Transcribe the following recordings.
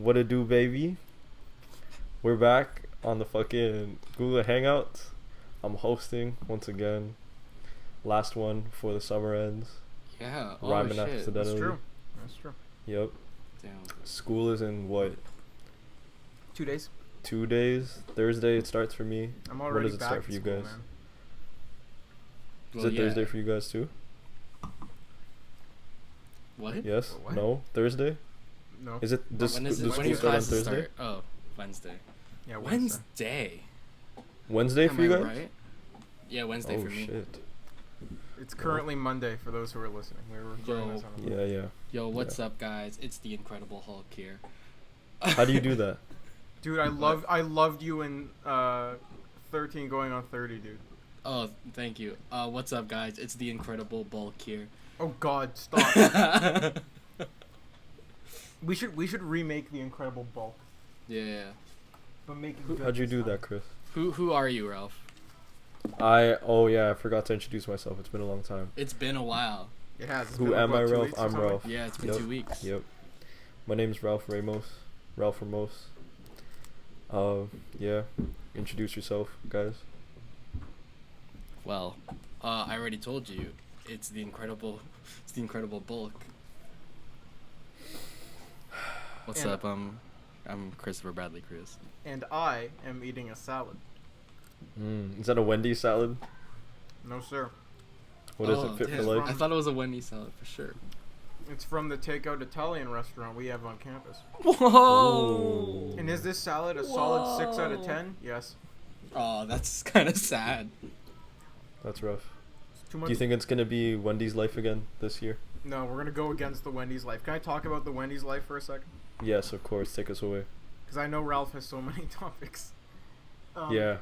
What it do, baby? We're back on the fucking Google Hangouts. I'm hosting once again. Last one before the summer ends. Yeah. Rhyming shit. accidentally. That's true. That's true. Yep. Damn. School is in what? 2 days. 2 days. Thursday it starts for me. I'm When already does it back start for at you school, guys? man. Is Well, it Thursday for you guys too? What? Yes. What? No. Thursday. No. Is it? Does, When is does it? When school do your start on classes Thursday? start? Oh, Wednesday. Yeah, Wednesday. Wednesday. Wednesday Am for you I guys? right? Yeah, Wednesday Oh for me. shit. It's currently Monday for those who are listening. We're recording Yo. this on a Yeah. Yo, what's up, guys? It's the Incredible Hulk here. How do you do that? Dude, I loved you in 13 going on 30, dude. Oh, thank you. What's up, guys? It's the Incredible Bulk here. Oh God, stop. we should remake the Incredible Bulk, Yeah. but make it good How'd you this do time. that, Chris? Who are you, Ralph? I forgot to introduce myself. It's been a long time. It's been a while. It has. It's Who been like, am what, I, 2 Ralph? weeks or I'm something? Ralph. Yeah, it's been Yep. 2 weeks. Yep. My name's Ralph Ramos. Ralph Ramos. Yeah. Introduce yourself, guys. Well, I already told you. It's the Incredible Bulk. What's And- up? I'm Kristoffer Bradley Cruz. And I am eating a salad. Is that a Wendy's salad? No, sir. What is it? Fit damn. for life? I thought it was a Wendy's salad for sure. It's from the takeout Italian restaurant we have on campus. Whoa! And is this salad a solid 6 out of Whoa. 10? Yes. Oh, that's kind of sad. That's rough. It's too Do much. you think it's gonna be Wendy's life again this year? No, we're gonna go against the Wendy's life. Can I talk about the Wendy's life for a second? Yes, of course. Take us away. Because I know Ralph has so many topics. Yeah,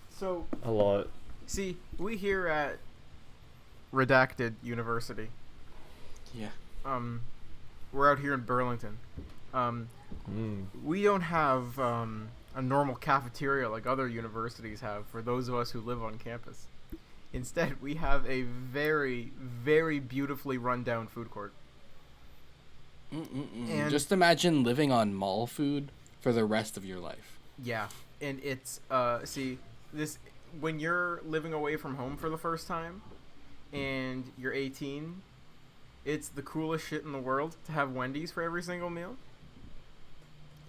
So, a lot. see, we here at Redacted University, Yeah. we're out here in Burlington. We don't have a normal cafeteria like other universities have for those of us who live on campus. Instead, we have a very, very beautifully run down food court. And- Just imagine living on mall food for the rest of your life. Yeah, and it's see this when you're living away from home for the first time, and you're 18, it's the coolest shit in the world to have Wendy's for every single meal.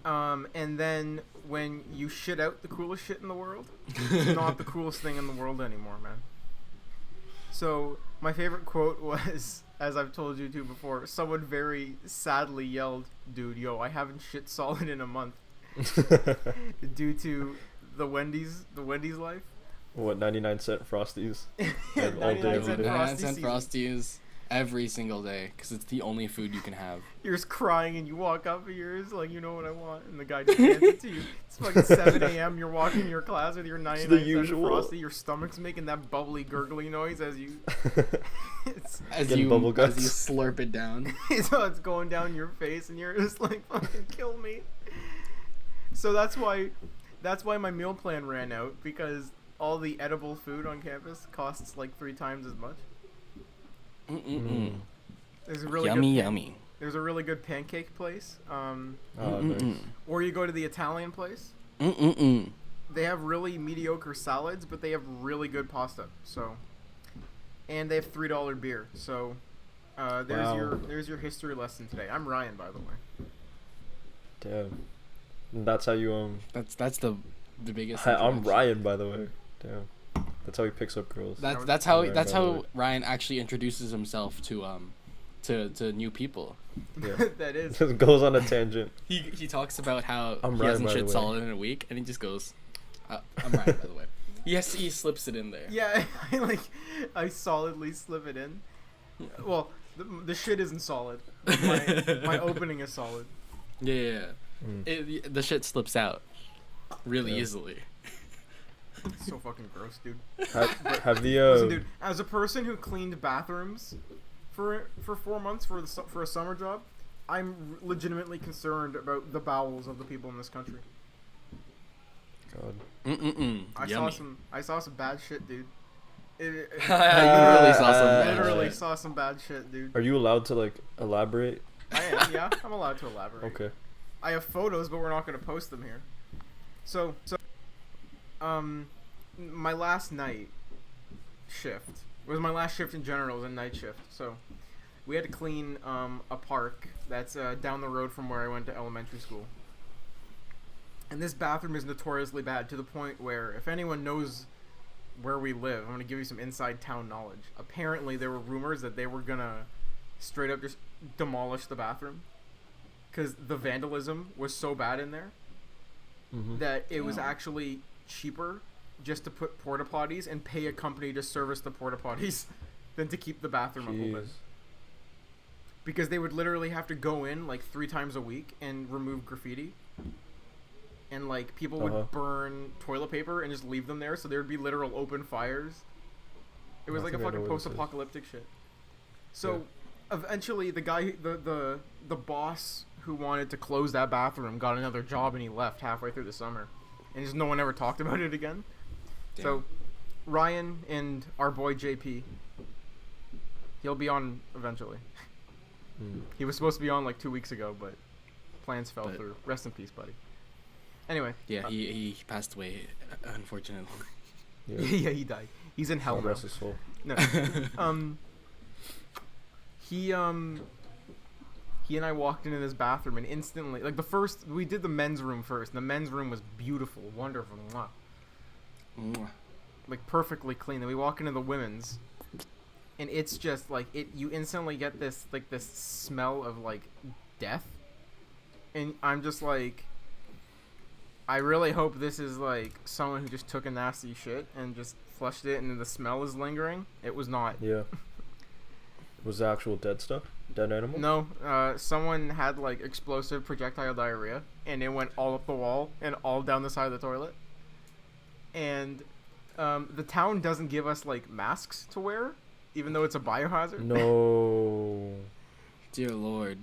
And then when you shit out the coolest shit in the world, it's not the coolest thing in the world anymore, man. So my favorite quote was, as I've told you to before, someone very sadly yelled, "Dude, yo, I haven't shit solid in a month," due to the Wendy's life. What, 99-cent Frosties? Yeah, Like, all day, 99 every cent day. Frosty 99 cent season. Frosties every single day because it's the only food you can have. You're just crying and you walk up and you're just like, you know what I want, and the guy just hands it to you. It's fucking 7 a.m. You're walking to your class with your 99 cent usual. Frosty. Your stomach's making that bubbly, gurgly noise as you. It's, As Getting you bubble as you guts. slurp it down. so it's going down your face, and you're just like, fucking kill me. So that's why my meal plan ran out, because all the edible food on campus costs like 3 times as much. There's a really Yummy, good yummy. There's a really good pancake place. Oh, nice. Or you go to the Italian place. They have really mediocre salads, but they have really good pasta. So, and they have $3 beer. So, there's your history lesson today. I'm Ryan, by the way. Damn. And that's how you That's the biggest. I'm introduction. Ryan, by the way. Damn. That's how he picks up girls. That's Ryan, how by the way. Ryan actually introduces himself to new people. Yeah. That is. Just goes on a tangent. He talks about how I'm he Ryan, hasn't by the shit way. solid in a week, and he just goes, "I'm Ryan, by the way." Yes, he slips it in there. Yeah, I solidly slip it in. Well, the shit isn't solid. My opening is solid. Yeah. Mm. The shit slips out really Yeah. easily. It's so fucking gross, dude. Have the Listen, dude. As a person who cleaned bathrooms for 4 months for a summer job, I'm legitimately concerned about the bowels of the people in this country. God. I saw some bad shit, dude. You really saw some bad Literally shit. saw some bad shit, dude. Are you allowed to like elaborate? I am, yeah. I'm allowed to elaborate. Okay. I have photos, but we're not gonna post them here. So, my last night shift was my last shift in general. It was a night shift, so we had to clean a park that's down the road from where I went to elementary school. And this bathroom is notoriously bad, to the point where if anyone knows where we live, I'm going to give you some inside town knowledge. Apparently, there were rumors that they were going to straight up just demolish the bathroom because the vandalism was so bad in there that it was actually cheaper just to put porta potties and pay a company to service the porta potties than to keep the bathroom open. Because they would literally have to go in like 3 times a week and remove graffiti. And like people would burn toilet paper and just leave them there, so there would be literal open fires. It was like a fucking post-apocalyptic shit. So eventually the guy, the boss who wanted to close that bathroom got another job and he left halfway through the summer. And just no one ever talked about it again. Damn. So Ryan and our boy JP, he'll be on eventually. He was supposed to be on like 2 weeks ago, but plans fell through. Rest in peace, buddy. Anyway. Yeah, he passed away, unfortunately. Yeah, he died. He's in hell now. Rest his soul. No. He and I walked into this bathroom and instantly, like we did the men's room first. And the men's room was beautiful, wonderful, like perfectly clean. Then we walk into the women's, and it's just like you instantly get this smell of like death, and I'm just like, I really hope this is like someone who just took a nasty shit and just flushed it and the smell is lingering. It was not. Yeah. Was the actual dead stuff? Dead animal? No. Someone had like explosive projectile diarrhea and it went all up the wall and all down the side of the toilet. And the town doesn't give us like masks to wear, even though it's a biohazard. No. Dear Lord.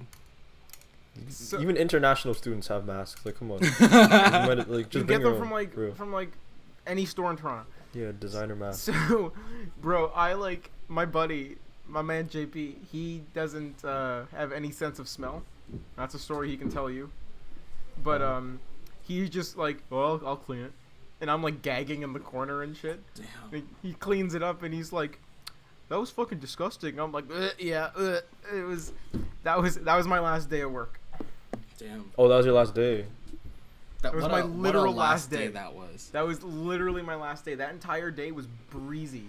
So, even international students have masks. Like, come on. You get them from like any store in Toronto. Yeah, designer masks. So, bro, my buddy, my man JP, he doesn't have any sense of smell. That's a story he can tell you. But he's just like, well, I'll clean it, and I'm like gagging in the corner and shit. Damn. He cleans it up and he's like, that was fucking disgusting. I'm like, yeah, it was. That was my last day of work. Damn. Oh, that was your last day. That was my literal last day. That was. That was literally my last day. That entire day was breezy,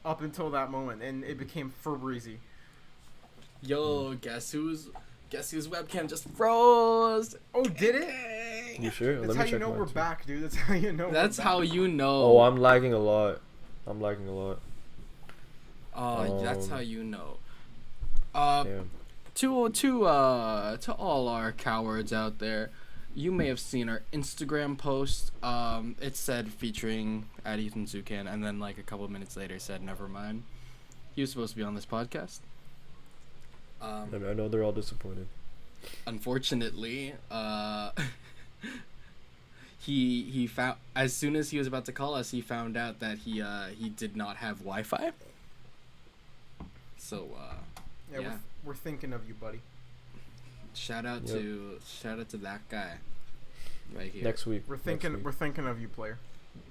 up until that moment, and it became for breezy. Yo, guess whose webcam just froze? Oh, did it? You sure? That's how you know we're back, dude. That's how you know. That's how you know. Oh, I'm lagging a lot. Oh, that's how you know. Damn. To all our cowards out there, you may have seen our Instagram post. It said featuring at Ethan Zucan, and then like a couple of minutes later said never mind. He was supposed to be on this podcast. I know they're all disappointed. Unfortunately, he found, as soon as he was about to call us, he found out that he did not have Wi-Fi. So yeah. We're thinking of you, buddy. Shout out to that guy right here. Next week. We're thinking of you, player.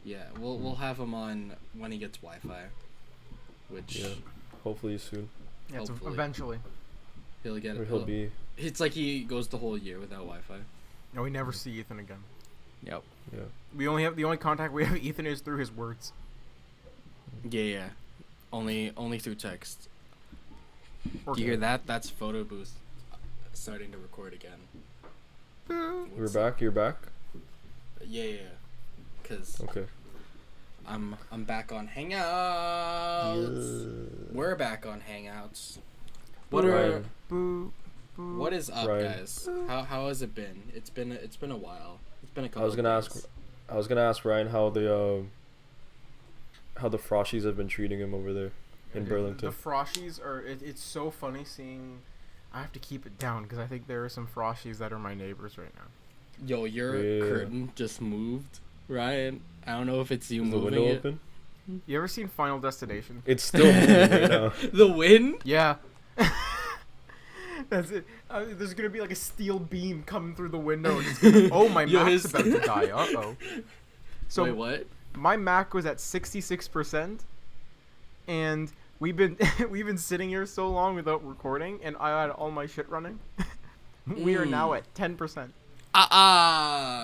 Yeah, we'll have him on when he gets Wi-Fi, which hopefully soon. Yeah, eventually. He'll get it. He'll be. It's like he goes the whole year without Wi-Fi. No, we never see Ethan again. Yep. Yeah. The only contact we have with Ethan is through his words. Yeah. Only through text. Do you hear that? That's Photo Boost starting to record again. We're back. You're back. Yeah. Cause okay. I'm back on Hangouts. Yeah. We're back on Hangouts. What is up, Ryan. guys? How has it been? It's been a while. It's been a couple. I was gonna ask Ryan how the Froshies have been treating him over there in Burlington. The Froshies are. It's so funny seeing. I have to keep it down because I think there are some Froshies that are my neighbors right now. Yo, your curtain just moved, Ryan. I don't know if it's you moving the window it. open? You ever seen Final Destination? It's still moving right now. The wind? Yeah. That's it. There's gonna be like a steel beam coming through the window. And it's gonna, oh, my Yo, Mac's his- about to die. So Wait, what? my Mac was at 66%, and we've been sitting here so long without recording, and I had all my shit running. We are now at 10%.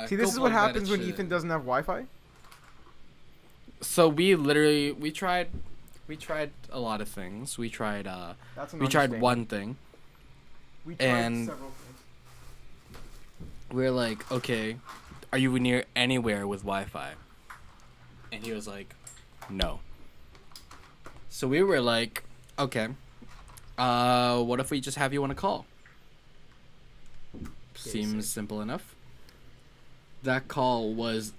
See, this is what happens when Ethan doesn't have Wi-Fi. So we tried a lot of things. We tried That's an we tried understatement. one thing. We tried and- several things. We're like, okay, are you near anywhere with Wi-Fi? And he was like, no. So we were like, okay, what if we just have you on a call? Seems simple enough. That call was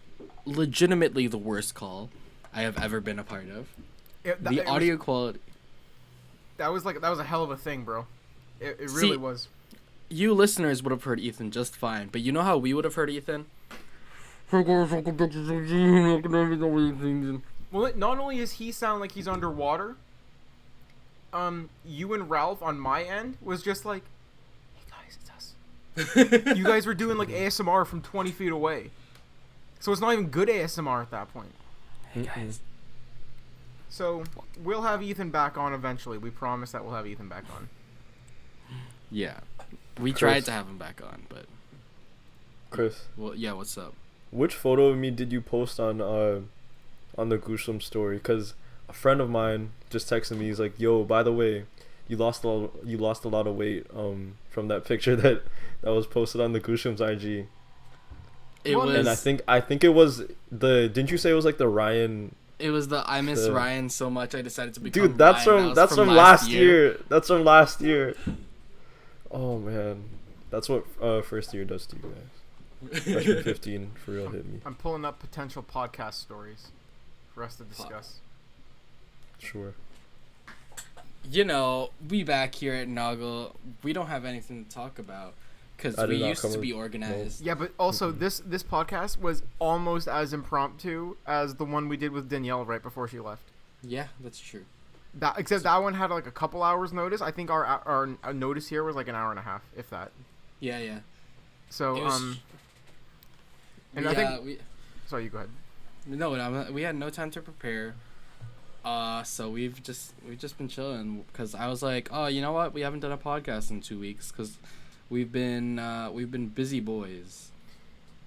legitimately the worst call I have ever been a part of. The audio quality. That was a hell of a thing, bro. It See, really was. You listeners would have heard Ethan just fine, but you know how we would have heard Ethan? Well, not only does he sound like he's underwater, you and Ralph on my end was just like, hey guys, it's us. You guys were doing like ASMR from 20 feet away. So it's not even good ASMR at that point. Hey guys. So we'll have Ethan back on eventually. We promise that we'll have Ethan back on. Yeah. We Chris. tried to have him back on, but Chris, well, yeah, what's up? which photo of me did you post on the GOOSHLEMS story? Because a friend of mine just texted me. He's like, "Yo, by the way, you lost a lot of weight from that picture that was posted on the GOOSHLEMS IG." It Well, was And I think it was the. Didn't you say it was like the Ryan? it was the I miss the- Ryan so much I decided to become Dude, that's Ryan. from That was last year. That's from last year. Oh man, that's what first year does to you guys. Freshman 15 for real hit me. I'm pulling up potential podcast stories for us to discuss. Sure. You know, we back here at Noggle. We don't have anything to talk about because I did we not used come to with- be organized. Yeah, but also this podcast was almost as impromptu as the one we did with Danielle right before she left. Yeah, that's true. Except that one had like a couple hours notice. I think our notice here was like an hour and a half, if that. Yeah, yeah. So It was- and I think. Sorry, you go ahead. we had no time to prepare. So we've just been chilling because I was like, oh, you know what? We haven't done a podcast in 2 weeks because we've been busy boys,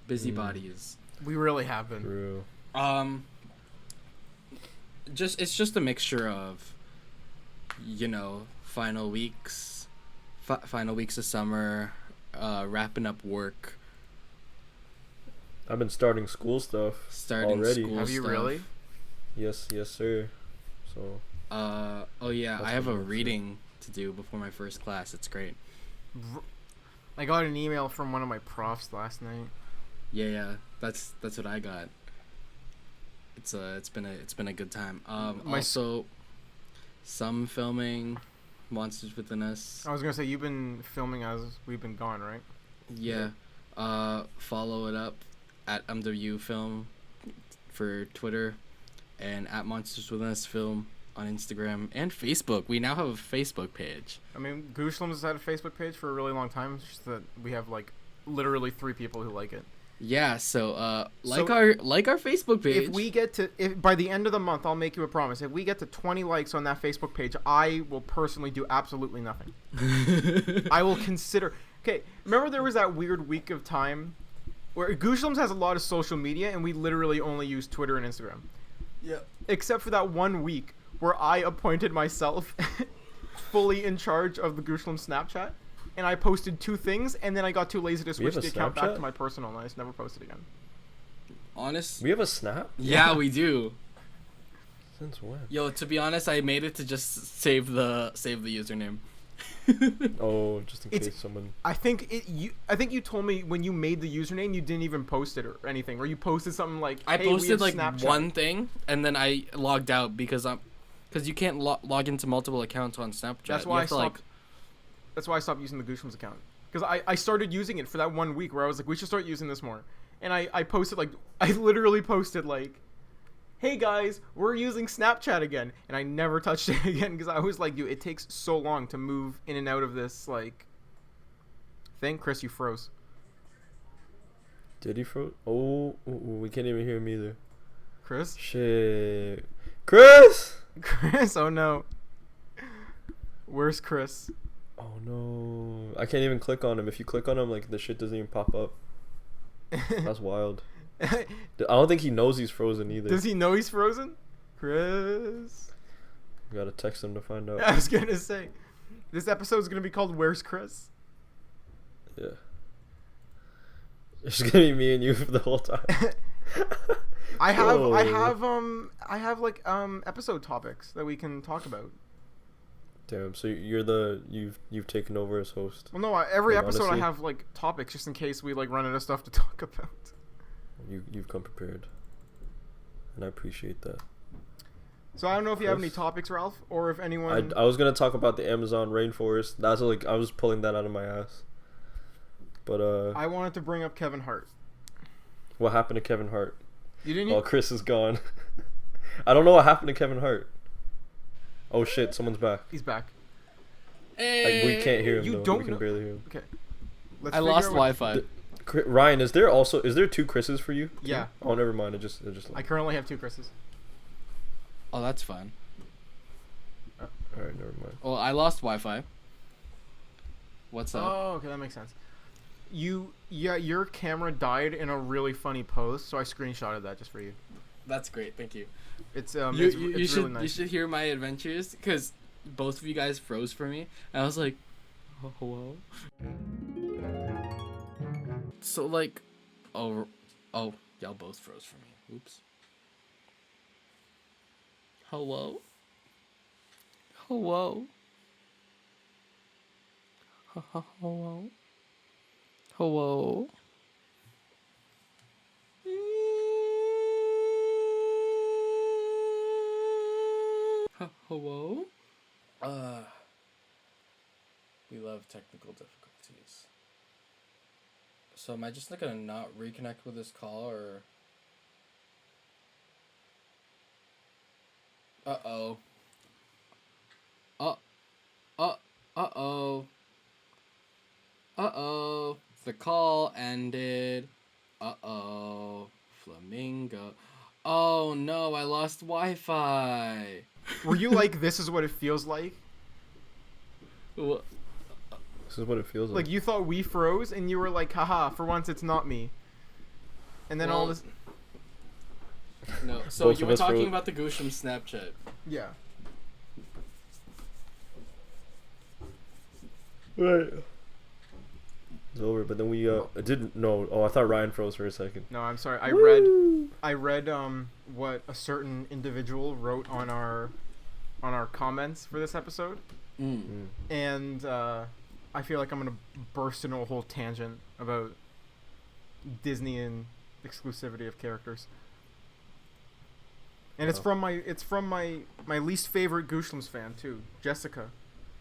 busybodies. We really have been. True. It's just a mixture of, you know, final weeks of summer, wrapping up work, I've been starting school stuff starting already. school Have you stuff. really? Yes, sir. So Oh yeah, That's I have what a I'm saying. reading to do before my first class. It's great. I got an email from one of my profs last night. Yeah, that's what I got. It's been a good time. My Also, some filming, Monsters Within Us. I was gonna say you've been filming as we've been gone, right? Yeah. Follow it up at MW Film for Twitter, and at Monsters Within Us Film on Instagram and Facebook. We now have a Facebook page. I mean, GOOSHLEMS has had a Facebook page for a really long time. It's just that we have like literally 3 people who like it. Yeah, so like So- our Facebook page. If we get to, if by the end of the month, I'll make you a promise. If we get to 20 likes on that Facebook page, I will personally do absolutely nothing. I will consider. Okay, remember there was that weird week of time where GOOSHLEMS has a lot of social media, and we literally only use Twitter and Instagram. Yeah. Except for that 1 week where I appointed myself fully in charge of the GOOSHLEMS Snapchat, and I posted 2 things, and then I got too lazy to We switch have the a account back Snapchat? to my personal, and I just never posted again. Honest? we have a Snap. Yeah, we do. Since when? Yo, to be honest, I made it to just save the username. Oh, just in It's- case someone. I think you told me when you made the username you didn't even post it or anything, or you posted something like, I "Hey, we posted have like Snapchat." one thing and then I logged out because you can't log into multiple accounts on Snapchat. That's You why I have to, stopped. That's why I stopped using the GOOSHLEMS account, because I started using it for that 1 week where I was like, we should start using this more, and I posted like I literally posted like, hey guys, we're using Snapchat again, and I never touched it again because I was like, dude, it takes so long to move in and out of this like thing. Kris, you froze. Did he froze? Oh, we can't even hear him either. Kris? Shit. Kris! Kris, oh no. Where's Kris? Oh no. I can't even click on him. If you click on him, like, the shit doesn't even pop up. That's wild. I don't think he knows he's frozen either. Does he know he's frozen? Kris? You gotta text him to find out. I was gonna say, this episode is gonna be called "Where's Kris?" Yeah. It's gonna be me and you for the whole time. I have like episode topics that we can talk about. Damn. So you've taken over as host. Well, no, every Like, episode honestly, I have like topics just in case we like run out of stuff to talk about. You've come prepared, and I appreciate that. So I don't know if you have any Kris? topics, Ralph, or if anyone. I was gonna talk about the Amazon rainforest. That's like I was pulling that out of my ass. But I wanted to bring up Kevin Hart. what happened to Kevin Hart? You didn't. Oh, Kris is gone. I don't know what happened to Kevin Hart. Oh shit, someone's back. He's back. Hey, Like, we can't hear him. You though. don't We can know- barely hear him. Okay. Let's I figure lost out what- Wi-Fi. Ryan, is there two Chris's for you? Yeah. Oh, never mind. It just I currently have 2 Chris's. Oh, that's fine. all right, never mind. Well, I lost Wi-Fi. What's up? Oh, okay, that makes sense. Your camera died in a really funny post, so I screenshotted that just for you. That's great. Thank you. It's You it's should really nice. you should hear my adventures because both of you guys froze for me. And I was like, oh, hello. So like, oh, y'all both froze for me. Oops. Hello. Hello. Hello. Hello. Hello? We love technical difficulties. So am I just gonna not reconnect with this call or? Uh-oh. Uh-oh. Uh-oh. The call ended. Uh-oh. Flamingo. Oh no, I lost Wi-Fi. Were you like, this is what it feels like? Wha- This is what it feels like. Like, you thought we froze, and you were like, haha, for once it's not me. And then all Well, this... No, so Both you of were us talking froze. about the GOOSHLEMS Snapchat. Yeah. Right. It's over, but then we didn't know. Oh, I thought Ryan froze for a second. No, I'm sorry. I read what a certain individual wrote on our comments for this episode, and I feel like I'm gonna burst into a whole tangent about Disney and exclusivity of characters. And it's from my least favorite GOOSHLEMS fan too, Jessica.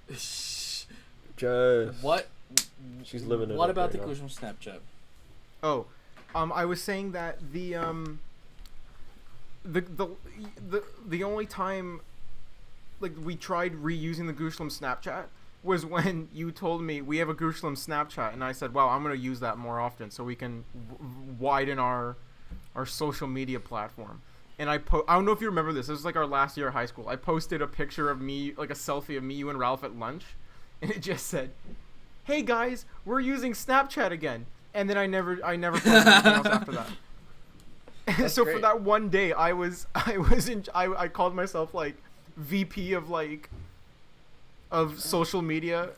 Just What? she's living it. What up about the right now. GOOSHLEMS Snapchat? Oh, I was saying that the only time like we tried reusing the GOOSHLEMS Snapchat was when you told me we have a GOOSHLEMS Snapchat, and I said, "Wow, I'm gonna use that more often so we can widen our social media platform." And I don't know if you remember this. This was like our last year of high school. I posted a picture of me, like a selfie of me, you, and Ralph at lunch, and it just said, "Hey guys, we're using Snapchat again." And then I never posted anything else after that. That's So for great. that one day, I called myself like VP of social media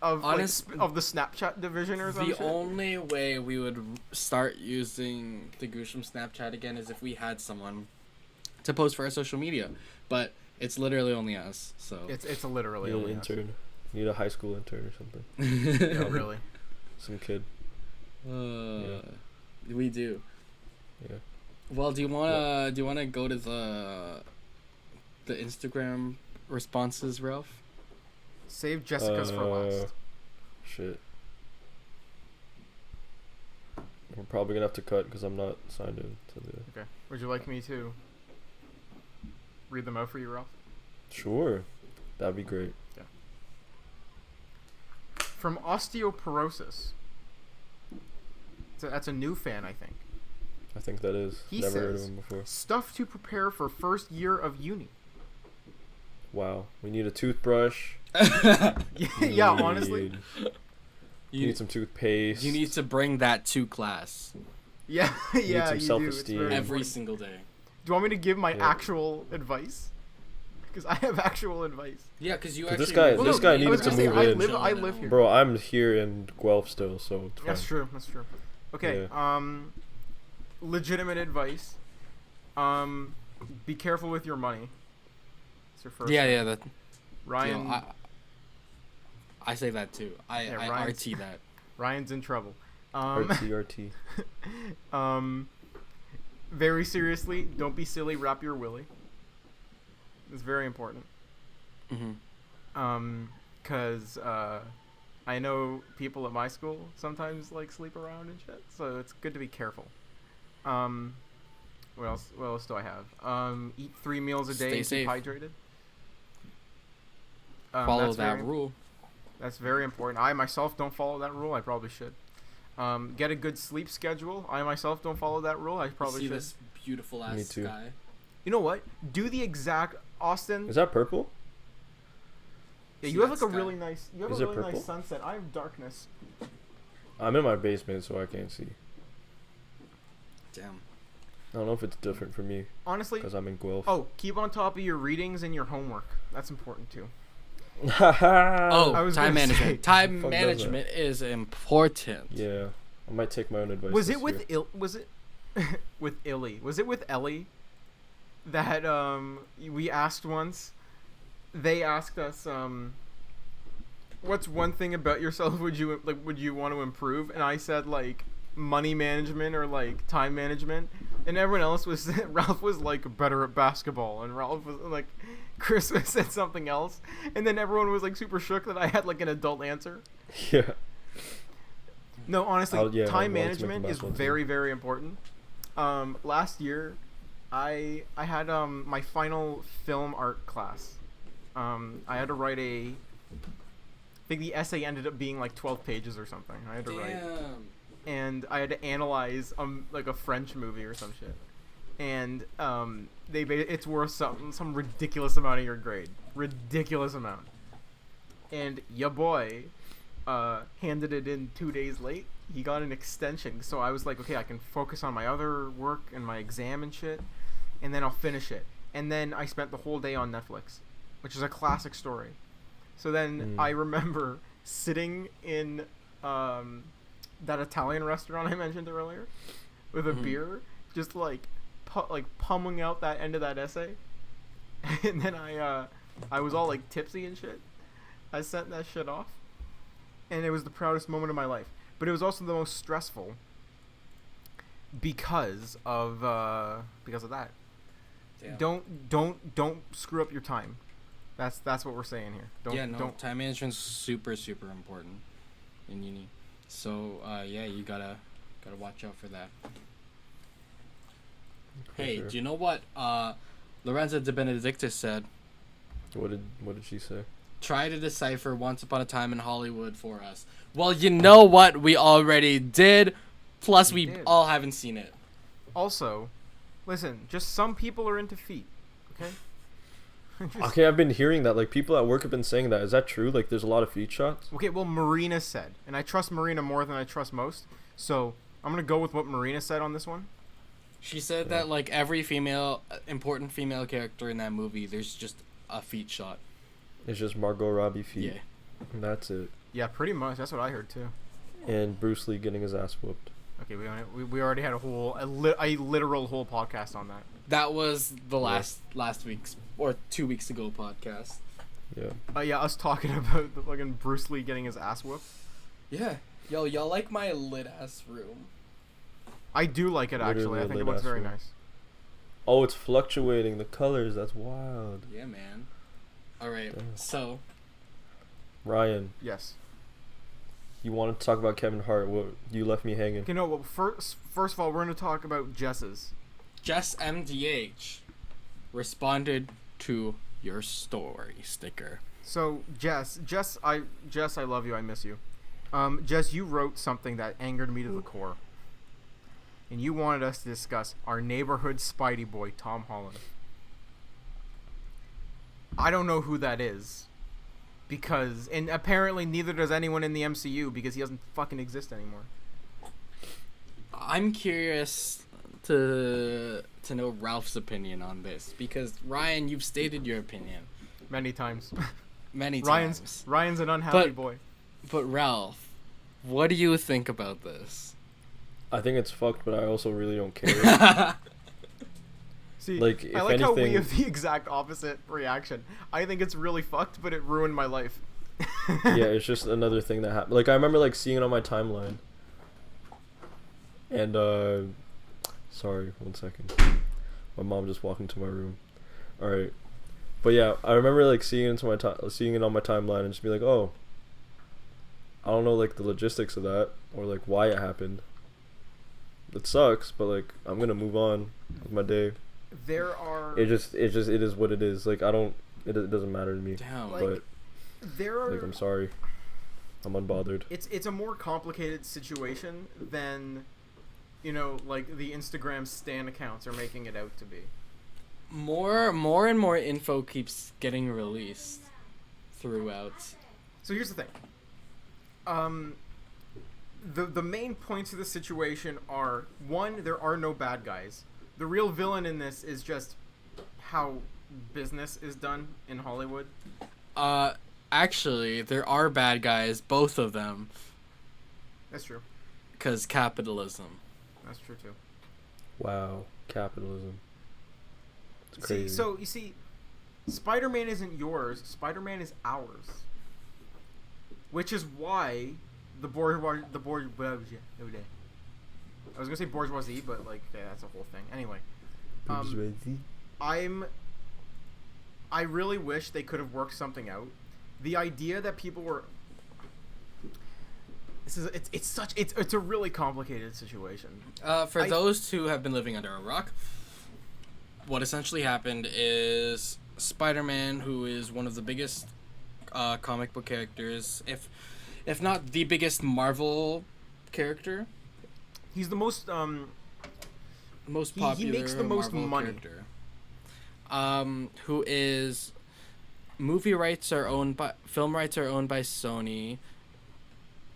of of the Snapchat division or something. The only way we would start using the GOOSHLEMS Snapchat again is if we had someone to post for our social media. But it's literally only us, so. It's literally You need only an us. intern. You need a high school intern or something. Yeah, really. Some kid. We do. Yeah. Well, do you wanna go to the Instagram responses, Ralph? Save Jessica's for last. Shit. We're probably gonna have to cut because I'm not signed in to the. Okay. Would you like me to read them out for you, Ralph? Sure, that'd be great. From osteoporosis. So that's a new fan, I think. I think that is. He Never heard of says, him before. stuff to prepare for first year of uni. Wow. We need a toothbrush. Yeah, honestly. You need some toothpaste. You need to bring that to class. Yeah, yeah, some you self-esteem. do. It's very Every important. single day. Do you want me to give my Yeah. actual advice? Because I have actual advice. Yeah, because you 'Cause actually. this guy- Well, this no, guy I needs was to gonna say, move I in. live here. Bro, I'm here in Guelph still, so it's fine. That's true. That's true. Okay. Legitimate advice. Be careful with your money. That's your first. Yeah, that. Ryan. Yo, I say that too. I Ryan's- RT that. Ryan's in trouble. RT. Very seriously, don't be silly. Wrap your willy. It's very important. Cause I know people at my school sometimes like sleep around and shit, so it's good to be careful. What else? What else do I have? Eat 3 meals a day. Stay and safe. keep hydrated. Follow that's that very, rule. That's very important. I myself don't follow that rule. I probably should. Get a good sleep schedule. I myself don't follow that rule. I probably See should. this beautiful ass Me too. sky. You know what? Do the exact Austin. Is that purple? Yeah, See you have that like a sky? really nice. You have Is a it really purple? nice sunset. I have darkness. I'm in my basement, so I can't see. Damn. I don't know if it's different for me Honestly. because I'm in Guelph. Oh, keep on top of your readings and your homework. That's important too. Oh, I was time gonna say- management. Time Fuck does management is important. Yeah, I might take my own advice. Was this it with was it with Illy? Was it with Ellie that we asked once? They asked us what's one thing about yourself would you want to improve? And I said like money management or like time management, and everyone else was Ralph was like better at basketball, and Ralph was like Kris said something else, and then everyone was like super shook that I had like an adult answer. Yeah. No, honestly, I'll time make a management is basketball team. very, very important. Last year, I had my final film art class. I had to write I think the essay ended up being like 12 pages or something. I had to write, and I had to analyze like a French movie or some shit. And it's worth some ridiculous amount of your grade, ridiculous amount. And ya boy handed it in 2 days late. He got an extension, so I was like, okay, I can focus on my other work and my exam and shit, and then I'll finish it. And then I spent the whole day on Netflix, which is a classic story. So then I remember sitting in that Italian restaurant I mentioned earlier with a beer, just like pummeling out that end of that essay. And then I was all like tipsy and shit. I sent that shit off, and it was the proudest moment of my life. But it was also the most stressful because of that. Damn. Don't screw up your time. That's what we're saying here. Don't. Time management's super important in uni. So yeah, you gotta watch out for that. Hey, sure. do you know what Lorenza de Benedictis said? What did she say? Try to decipher Once Upon a Time in Hollywood for us. Well, you know what? We already did. Plus, we did. all haven't seen it. Also, listen. Just some people are into feet. Okay. Okay, I've been hearing that. Like, people at work have been saying that. Is that true? Like, there's a lot of feet shots? Okay, well, Marina said, and I trust Marina more than I trust most, so I'm gonna go with what Marina said on this one. She said that, like, every important female character in that movie, there's just a feet shot. It's just Margot Robbie feet. Yeah. And that's it. Yeah, pretty much. That's what I heard too. And Bruce Lee getting his ass whooped. Okay, we already had a literal whole podcast on that. That was the last week's, or 2 weeks ago podcast. Yeah. Yeah, us talking about the fucking Bruce Lee getting his ass whooped. Yeah. Yo, y'all like my lit-ass room? I do like it, actually. Literally I a think it lit looks ass very room. nice. Oh, it's fluctuating. The colors. That's wild. Yeah, man. Alright, Damn. so... Ryan, Yes. you wanted to talk about Kevin Hart. What, you left me hanging. Okay, no, well, first of all, we're going to talk about Jess's. Jess MDH responded to your story sticker. So Jess, I love you. I miss you. Jess, you wrote something that angered me to the core, and you wanted us to discuss our neighborhood Spidey boy, Tom Holland. I don't know who that is, because, and apparently neither does anyone in the MCU, because he doesn't fucking exist anymore. I'm curious to know Ralph's opinion on this, because Ryan, you've stated your opinion Many times. many times. Ryan's an unhappy boy. But Ralph, what do you think about this? I think it's fucked, but I also really don't care. See, like, if I like how we anything- have the exact opposite reaction. I think it's really fucked, but it ruined my life. Yeah, it's just another thing that happened. Like, I remember, like, seeing it on my timeline. And, sorry, 1 second. My mom just walked into my room. Alright. But yeah, I remember, like, seeing it on my timeline and just be like, oh, I don't know, like, the logistics of that, or, like, why it happened. It sucks, but, like, I'm gonna move on with my day. There are... It is what it is. Like, it doesn't matter to me. Damn. Like, But, there are... like, I'm sorry. I'm unbothered. It's a more complicated situation than, you know, like, the Instagram stan accounts are making it out to be. More and more info keeps getting released throughout. So here's the thing. The main points of the situation are, one, there are no bad guys. The real villain in this is just how business is done in Hollywood. Actually, there are bad guys, both of them, That's true. 'cause capitalism. That's true too. Wow. Capitalism. It's crazy. See, so you see, Spider-Man isn't yours. Spider-Man is ours. Which is why the bourgeoisie. I was gonna say bourgeoisie, but like, okay, that's a whole thing. Anyway, I really wish they could have worked something out. The idea that people were. It's a really complicated situation. For those who have been living under a rock, what essentially happened is Spider-Man, who is one of the biggest comic book characters, if not the biggest Marvel character, He's the most most He popular makes the most Marvel money. character, who is film rights are owned by Sony,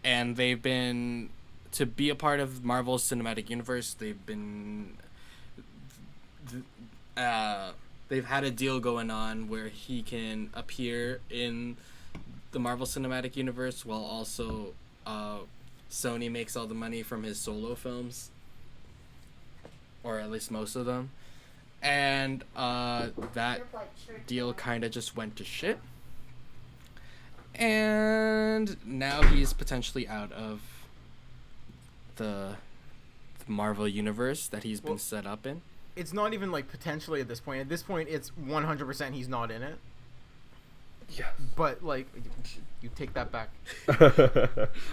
and they've been, to be a part of Marvel's cinematic universe, they've had a deal going on where he can appear in the Marvel Cinematic Universe while also Sony makes all the money from his solo films, or at least most of them, and that deal kind of just went to shit, and now he's potentially out of the Marvel universe that he's been set up in. It's not even like potentially at this point. At this point, it's 100% he's not in it. Yes. But like, you take that back.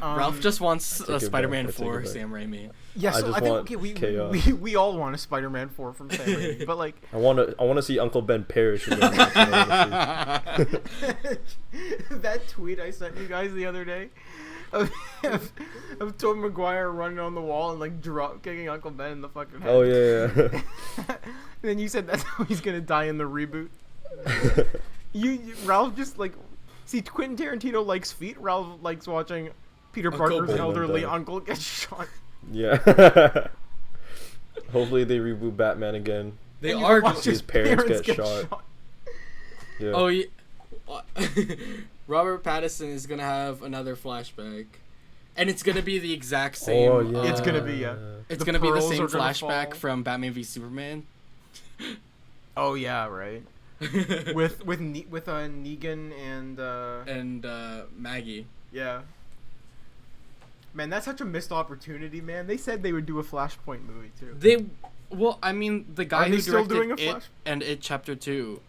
Ralph just wants take it Spider-Man back, I take 4 it back. Sam Raimi. Yeah, I so just I think want okay, chaos. we all want a Spider-Man 4 from Sam Raimi, but like I want to see Uncle Ben perish again. That's what I wanna see. that tweet I sent you guys the other day of Tobey Maguire running on the wall and like drop kicking Uncle Ben in the fucking head. Oh yeah. And then you said that's how he's gonna die in the reboot. Ralph just like, see, Quentin Tarantino likes feet. Ralph likes watching Peter Uncle Parker's Ben. elderly uncle get shot. Yeah. Hopefully they reboot Batman again. They And you are watch just, his parents get shot. Yeah. oh yeah. Robert Pattinson is gonna have another flashback, and it's gonna be the exact same. Oh yeah. It's gonna be, yeah. It's The gonna be the pearls same are gonna flashback fall. from Batman v Superman. Oh yeah, right. with Negan and and Maggie. yeah. Man, that's such a missed opportunity, man. They said they would do a Flashpoint movie too. I mean, the guy Are they who still directed doing a It Flash? and It Chapter 2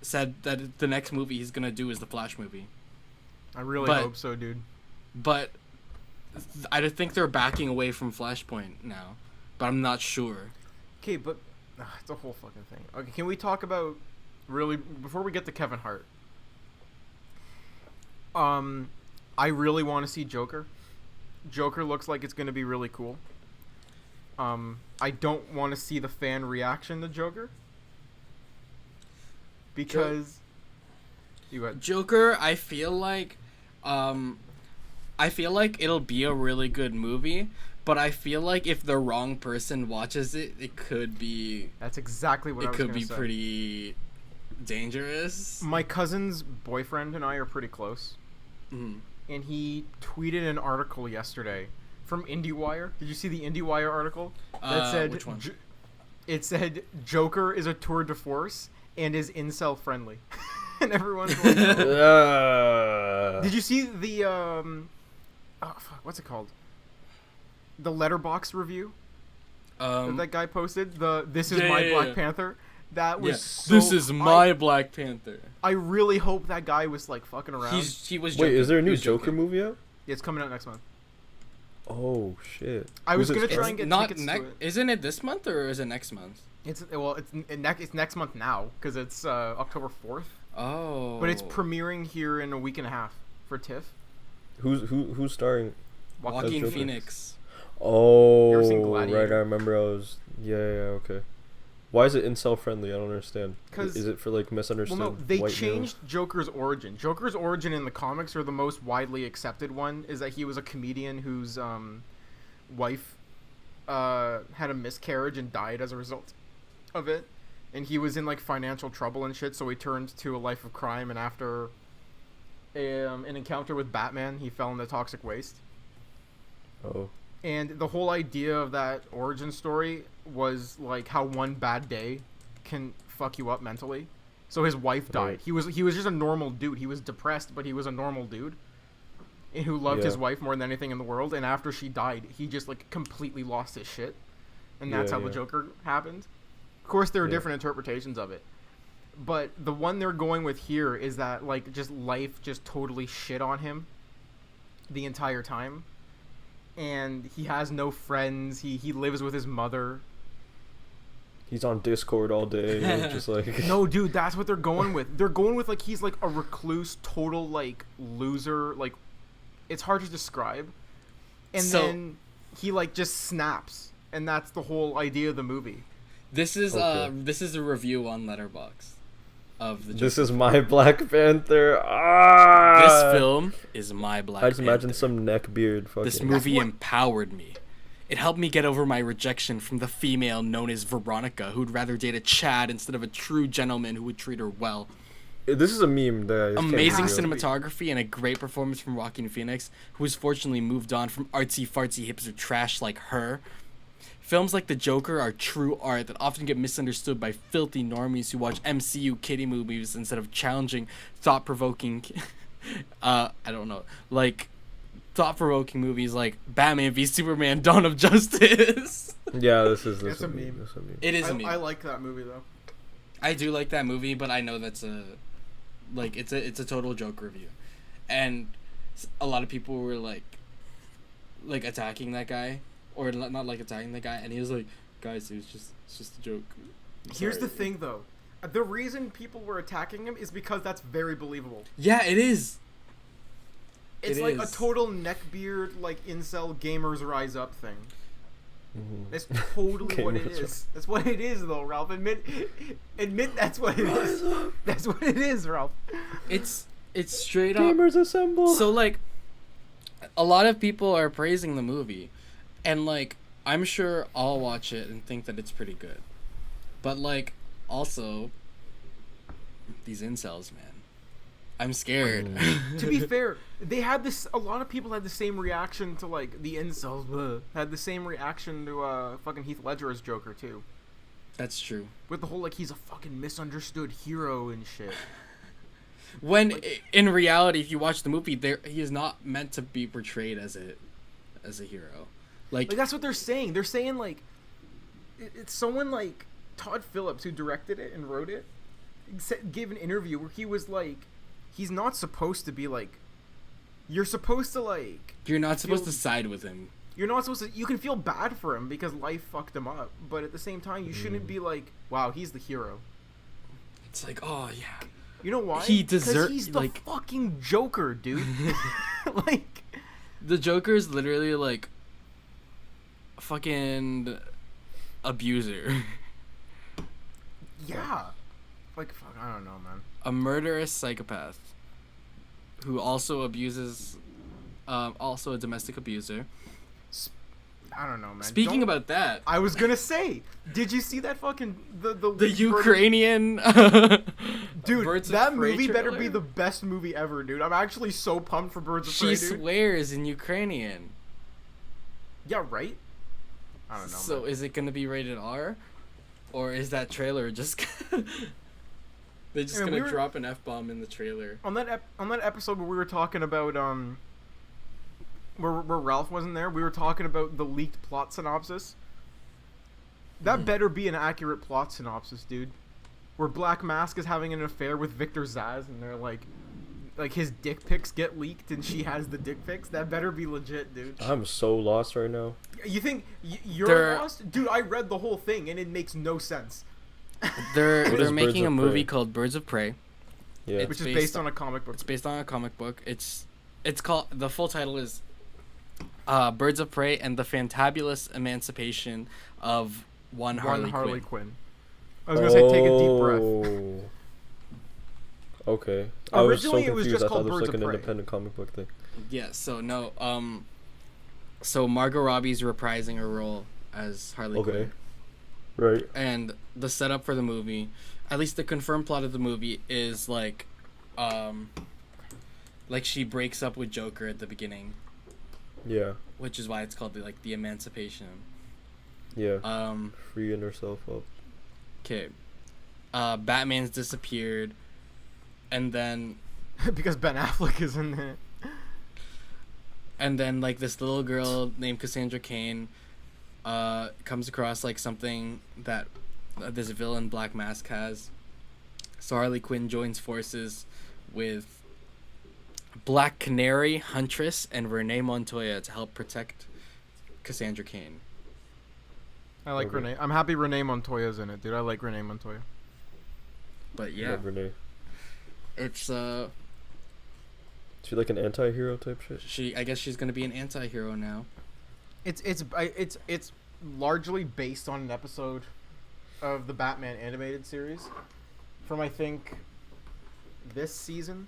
said that the next movie he's gonna do is the Flash movie. I really But- hope so, dude. But I think they're backing away from Flashpoint now, but I'm not sure. Okay, but it's a whole fucking thing. Okay, can we talk about really, before we get to Kevin Hart, I really want to see Joker. Joker looks like it's going to be really cool. I don't want to see the fan reaction to Joker because Joker, I feel like it'll be a really good movie, but I feel like if the wrong person watches it, it could be. That's exactly what I was going to say. It could be pretty dangerous. My cousin's boyfriend and I are pretty close. Mm-hmm. And he tweeted an article yesterday from IndieWire. Did you see the IndieWire article? That said, which one? It said Joker is a tour de force and is incel friendly. And everyone's like, Did you see the what's it called? The Letterboxd review that guy posted. This is my Black Panther. That was so, this is my Black Panther. I really hope that guy was like fucking around. He was. Wait, joking. is there a new Joker movie out? Yeah, it's coming out next month. Oh shit! I was gonna try and get tickets to it. Isn't it this month or is it next month? It's next month now because it's October 4th. Oh. But it's premiering here in a week and a half for TIFF. Who's starring? Joaquin Phoenix. Oh, You ever seen Gladiator? right. I remember. Yeah. Okay. Why is it incel friendly? I don't understand. Is it for like misunderstood? Well, no, they white changed Joker's origin. Joker's origin in the comics, or the most widely accepted one, is that he was a comedian whose wife had a miscarriage and died as a result of it, and he was in like financial trouble and shit. So he turned to a life of crime, and after an encounter with Batman, he fell into toxic waste. Oh. And the whole idea of that origin story was like how one bad day can fuck you up mentally. So his wife died. He was just a normal dude. He was depressed, but he was a normal dude who loved his wife more than anything in the world. And after she died, he just like completely lost his shit. And that's how the Joker happened. Of course, there are different interpretations of it. But the one they're going with here is that like just life just totally shit on him the entire time. And he has no friends. He lives with his mother. He's on Discord all day, just like. No, dude, that's what they're going with. They're going with like he's like a recluse, total like loser. Like, it's hard to describe. And then he like just snaps, and that's the whole idea of the movie. This is a review on Letterboxd of the Joker. This is my Black Panther. This film is my Black Panther. I just imagine some neckbeard fucking. This movie empowered me. It helped me get over my rejection from the female known as Veronica, who'd rather date a Chad instead of a true gentleman who would treat her well. This is a meme that I just Amazing can't cinematography and a great performance from Joaquin Phoenix, who has fortunately moved on from artsy-fartsy hipster trash like her. Films like The Joker are true art that often get misunderstood by filthy normies who watch MCU kiddie movies instead of challenging, thought-provoking, thought-provoking movies like Batman v Superman: Dawn of Justice. Yeah, this is a meme. That's a meme. It is a meme. I like that movie though. I do like that movie, but I know that's it's a total joke review, and a lot of people were like attacking that guy, or not like attacking the guy, and he was like, guys, it's just a joke. Here's the thing though, the reason people were attacking him is because that's very believable. Yeah, it is. It's like a total neckbeard, like incel gamers rise up thing. Mm-hmm. That's totally what it is. That's what it is, though, Ralph. Admit that's what it is. That's what it is, Ralph. It's straight up. Gamers assemble. So like, a lot of people are praising the movie, and like, I'm sure I'll watch it and think that it's pretty good, but like, also, these incels, man. I'm scared. To be fair, they had this. A lot of people had the same reaction to like the incels. Had the same reaction to fucking Heath Ledger as Joker too. That's true. With the whole like he's a fucking misunderstood hero and shit. When in reality, if you watch the movie, he is not meant to be portrayed as a hero. Like that's what they're saying. They're saying like it's someone like Todd Phillips who directed it and wrote it gave an interview where he was like. He's not supposed to be like. You're supposed to like. You're not supposed to side with him. You're not supposed to. You can feel bad for him because life fucked him up, but at the same time, you shouldn't be like, "Wow, he's the hero." It's like, oh yeah. You know why? He Because he's the like fucking Joker, dude. Like, the Joker's literally like a fucking abuser. yeah. Like, fuck, I don't know, man. A murderous psychopath who also abuses, also a domestic abuser. I don't know, man. Speaking about that, I was gonna say, did you see that fucking the Ukrainian dude? Birds of That Prey movie better trailer? be the best movie ever, dude. I'm actually so pumped for Birds of She Prey, dude. swears in Ukrainian. Yeah, right. I don't know. So man. is it gonna be rated R, or is that trailer just? They're just Yeah, gonna we were- drop an F-bomb in the trailer. on that episode where we were talking about where Ralph wasn't there, we were talking about the leaked plot synopsis. That better be an accurate plot synopsis, dude. Where Black Mask is having an affair with Victor Zsasz, and they're like his dick pics get leaked, and she has the dick pics. That better be legit, dude. I'm so lost right now. You think you're They're- lost, dude? I read the whole thing, and it makes no sense. They're What is they're making Birds a of movie Prey? called Birds of Prey. Yeah. It's Which is based based on- on a comic book. It's based on a comic book. It's called, the full title is Birds of Prey and the Fantabulous Emancipation of One Harley Quinn. I was gonna say, take a deep breath. Oh. Okay. I was so Originally, it was confused. just I thought called it was Birds like of an Prey. independent comic book thing. Yeah. So no. So Margot Robbie's reprising her role as Harley Okay. Quinn. Right. And the setup for the movie, at least the confirmed plot of the movie, is like she breaks up with Joker at the beginning, Yeah. which is why it's called the Emancipation. Yeah. Freeing herself up. Okay. Batman's disappeared, and then Because Ben Affleck is in it. like this little girl named Cassandra Cain comes across like something that this villain Black Mask has. So Harley Quinn joins forces with Black Canary, Huntress, and Renee Montoya to help protect Cassandra Cain. I like Okay. Renee. I'm happy Renee Montoya's in it, dude. I like Renee Montoya. But yeah, Love Renee. it's Is she like an anti-hero type shit? I guess she's gonna be an anti-hero now. It's largely based on an episode of the Batman animated series from, I think, this season.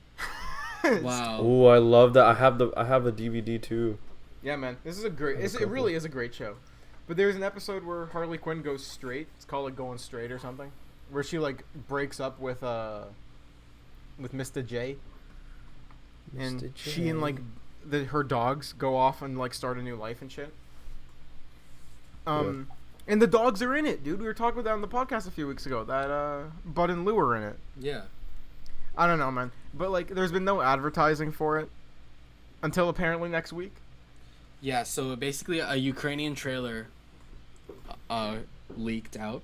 Wow. Oh, I love that. I have a DVD too. Yeah, man, this is a great. That's It cool. really is a great show. But there's an episode where Harley Quinn goes straight. It's called like Going Straight or something, where she like breaks up with Mr. J, and Mr. she and like her dogs go off and like start a new life and shit. And the dogs are in it, dude. We were talking about that on the podcast a few weeks ago. That Bud and Lou are in it. Yeah. I don't know, man. But like, there's been no advertising for it until apparently next week. Yeah, so basically a Ukrainian trailer leaked out.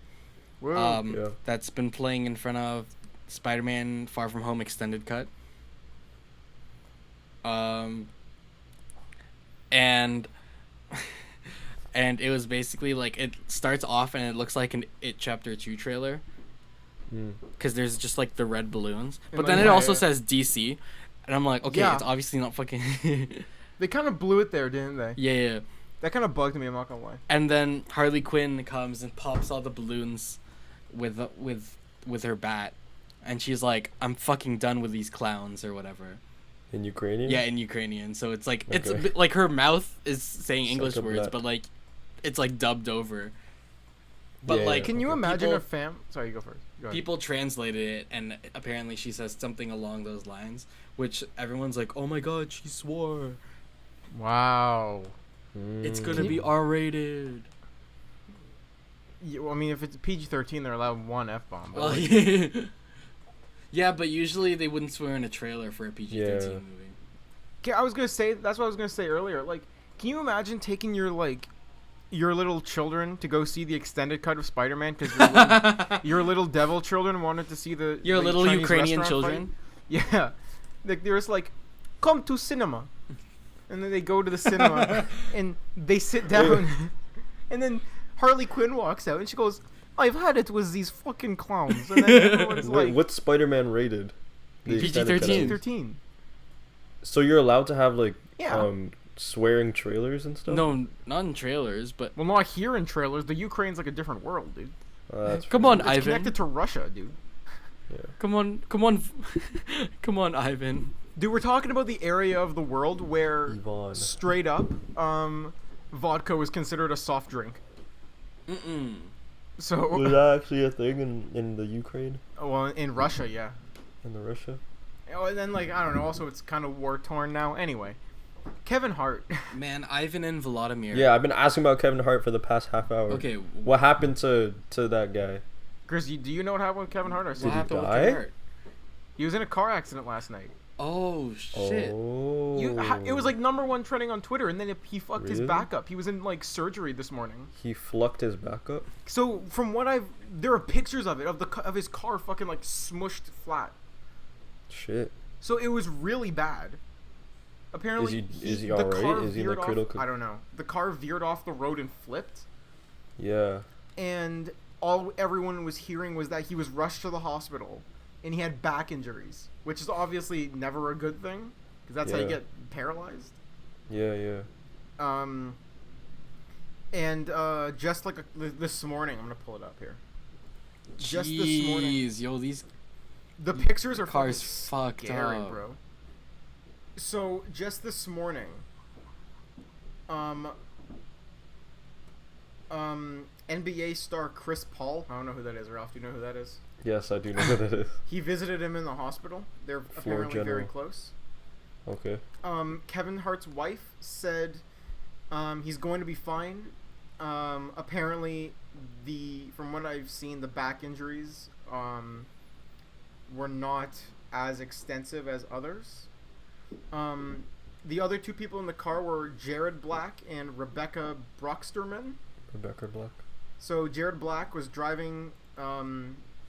Whoa. Yeah. That's been playing in front of Spider-Man Far From Home extended cut. And and it was basically like, it starts off and it looks like an It Chapter 2 trailer. Because there's just like the red balloons. And, But like, then it yeah, also yeah. says DC. And I'm like, okay, Yeah. it's obviously not fucking... They kind of blew it there, didn't they? yeah. That kind of bugged me. I'm not gonna lie. And then Harley Quinn comes and pops all the balloons with her bat, and she's like, "I'm fucking done with these clowns" or whatever. In Ukrainian? Yeah, in Ukrainian. So it's like it's a Okay. bit like her mouth is saying English Suck a words, blat. but like it's like dubbed over. But Yeah, like Can you Okay. imagine People- Sorry, you go first. Go ahead. people translated it, and apparently she says something along those lines, which everyone's like, "Oh my god, she swore! Wow. It's gonna Can be you- R-rated." Yeah, well, I mean, if it's PG-13, they're allowed one F-bomb. Well, yeah, but usually they wouldn't swear in a trailer for a PG-13 Yeah. movie. Okay, I was gonna say, that's what I was gonna say earlier. Like, can you imagine taking your little children to go see the extended cut of Spider-Man because your little devil children wanted to see the Your the little Chinese Ukrainian restaurant children. fight? Yeah, like they're just like, come to cinema, and then they go to the cinema and they sit down, and then Harley Quinn walks out and she goes, I've had it with these fucking clowns. And then everyone's Wait, like, what's Spider-Man rated? The extended cut. PG-13. 13. So you're allowed to have like Yeah. swearing trailers and stuff? No, not in trailers, but Well, not here in trailers. The Ukraine's like a different world, dude. That's come on, It's Ivan. connected to Russia, dude. yeah. Come on, come on, Ivan. Dude, we're talking about the area of the world where Yvonne. straight up, vodka was considered a soft drink. Mm-mm. So, Was that actually a thing in the Ukraine? well, in Russia, yeah. In the Russia? Oh, and then, like, I don't know, also it's kind of war-torn now. Anyway, Kevin Hart. Man, Ivan and Volodymyr. Yeah, I've been asking about Kevin Hart for the past half hour. Okay. What happened to that guy? Chris, do you know what happened with Kevin Hart? Or What Did he happened with die? Kevin Hart? He was in a car accident last night. Oh shit. Oh. It was like #1 trending on Twitter, and then he fucked his Really? back up. He was in like surgery this morning. He flucked his back up? So from what there are pictures of it of his car fucking like smushed flat. Shit. So it was really bad. Apparently, Is he the alright? car Is he in a veered off- critical- I don't know. The car veered off the road and flipped, Yeah. and all everyone was hearing was that he was rushed to the hospital, and he had back injuries, which is obviously never a good thing, because that's how you Yeah. get paralyzed. Yeah. And just like this morning, I'm gonna pull it up here. Just Jeez, this morning, yo, these the pictures are cars fucking fucked scary, up. bro. So just this morning, NBA star Chris Paul. I don't know who that is. Ralph, do you know who that is? Yes, I do know what that is. He visited him in the hospital. They're apparently very general. close. Okay. Kevin Hart's wife said he's going to be fine. Apparently, from what I've seen, the back injuries were not as extensive as others. The other two people in the car were Jared Black and Rebecca Brocksterman. Rebecca Black. So Jared Black was driving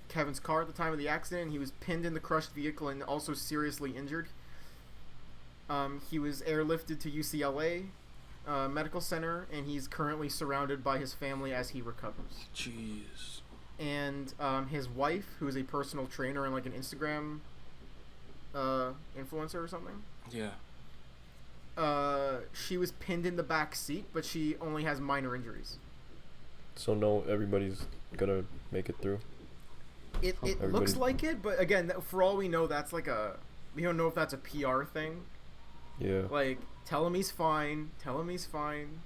Kevin's car at the time of the accident. He was pinned in the crushed vehicle and also seriously injured. He was airlifted to UCLA Medical Center, and he's currently surrounded by his family as he recovers. Jeez. And his wife, who is a personal trainer and like an Instagram influencer or something, Yeah. she was pinned in the back seat, but she only has minor injuries. So no, everybody's gonna make it through. It looks like it, but again, for all we know, that's like we don't know if that's a PR thing. Yeah. Like, tell him he's fine. Tell him he's fine.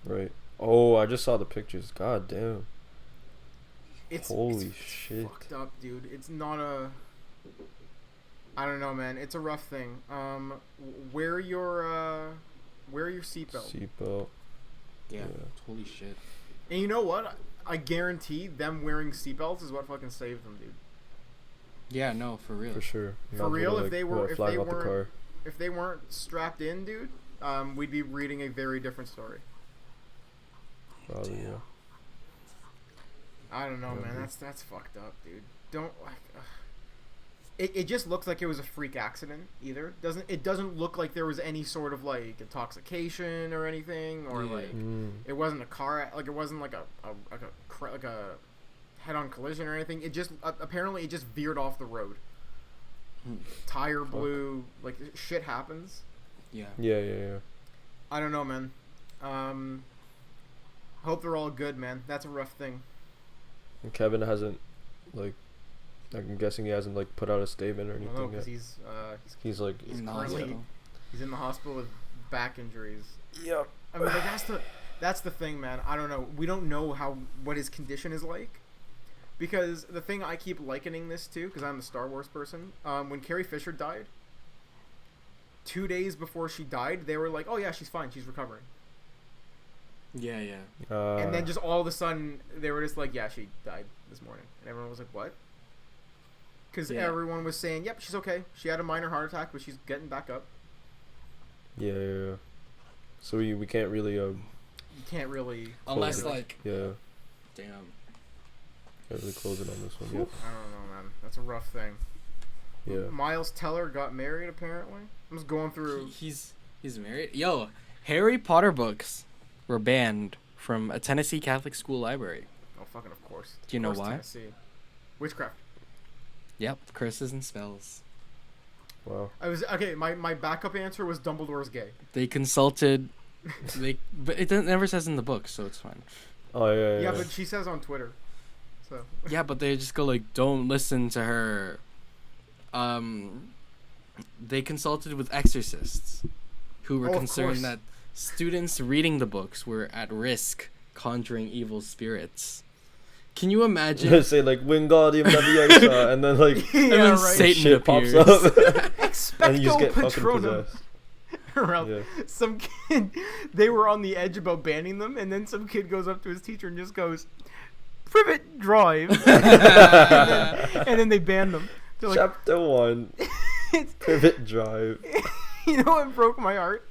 Right. Oh, I just saw the pictures. God damn. Holy It's shit. fucked up, dude. It's not I don't know, man. It's a rough thing. Wear your seatbelt. Seatbelt. Yeah. Yeah. Holy shit. And you know what? I guarantee them wearing seatbelts is what fucking saved them, dude. Yeah, no, for real. For sure. For Not real, gonna, if they like, were- what, if flag they off the weren't- car. If they weren't strapped in, dude, we'd be reading a very different story. Probably, yeah. I don't know, Yeah, man. dude. That's fucked up, dude. Don't like. It just looks like it was a freak accident. Either it doesn't look like there was any sort of like intoxication or anything, or Yeah. like Mm. it wasn't a car, like it wasn't like a head-on collision or anything. It just apparently it just veered off the road. Tire blew. Like shit happens. Yeah. Yeah. I don't know, man. Hope they're all good, man. That's a rough thing. And Kevin hasn't, like, I'm guessing he hasn't, like, put out a statement or I anything don't know because yet. He's like, he's In the currently hospital. he's in the hospital with back injuries. yep. I mean, like that's the thing, man. I don't know. We don't know what his condition is like, because the thing I keep likening this to, because I'm a Star Wars person. When Carrie Fisher died, 2 days before she died, they were like, "Oh yeah, she's fine. She's recovering." Yeah, yeah. And then just all of a sudden, they were just like, "Yeah, she died this morning," and everyone was like, "What?" Because Yeah. everyone was saying, "Yep, she's okay. She had a minor heart attack, but she's getting back up." Yeah. So we can't really, You can't really. Unless Totally. like, yeah, damn. can't really close it on this one yet. I don't know, man. That's a rough thing. Yeah. Miles Teller got married, apparently. I'm just going through. He's married. Yo, Harry Potter books were banned from a Tennessee Catholic school library. Oh, fucking of course. Do you know Of course, why? Tennessee. Witchcraft. Yep, curses and spells. Wow. My backup answer was Dumbledore's gay. They consulted. But it never says in the book, so it's fine. Oh yeah. Yeah, but she says on Twitter. So. Yeah, but they just go like, don't listen to her. They consulted with exorcists, who were concerned that students reading the books were at risk conjuring evil spirits. Can you imagine? Say like Wingardium Leviosa, and then like and then right. Satan shit appears. pops up, and you Expecto just get fucking Patronum. possessed. Yeah. Some kid, they were on the edge about banning them, and then some kid goes up to his teacher and just goes, "Privet Drive," and then they ban them. They're like, Chapter 1, Privet Drive. You know what broke my heart?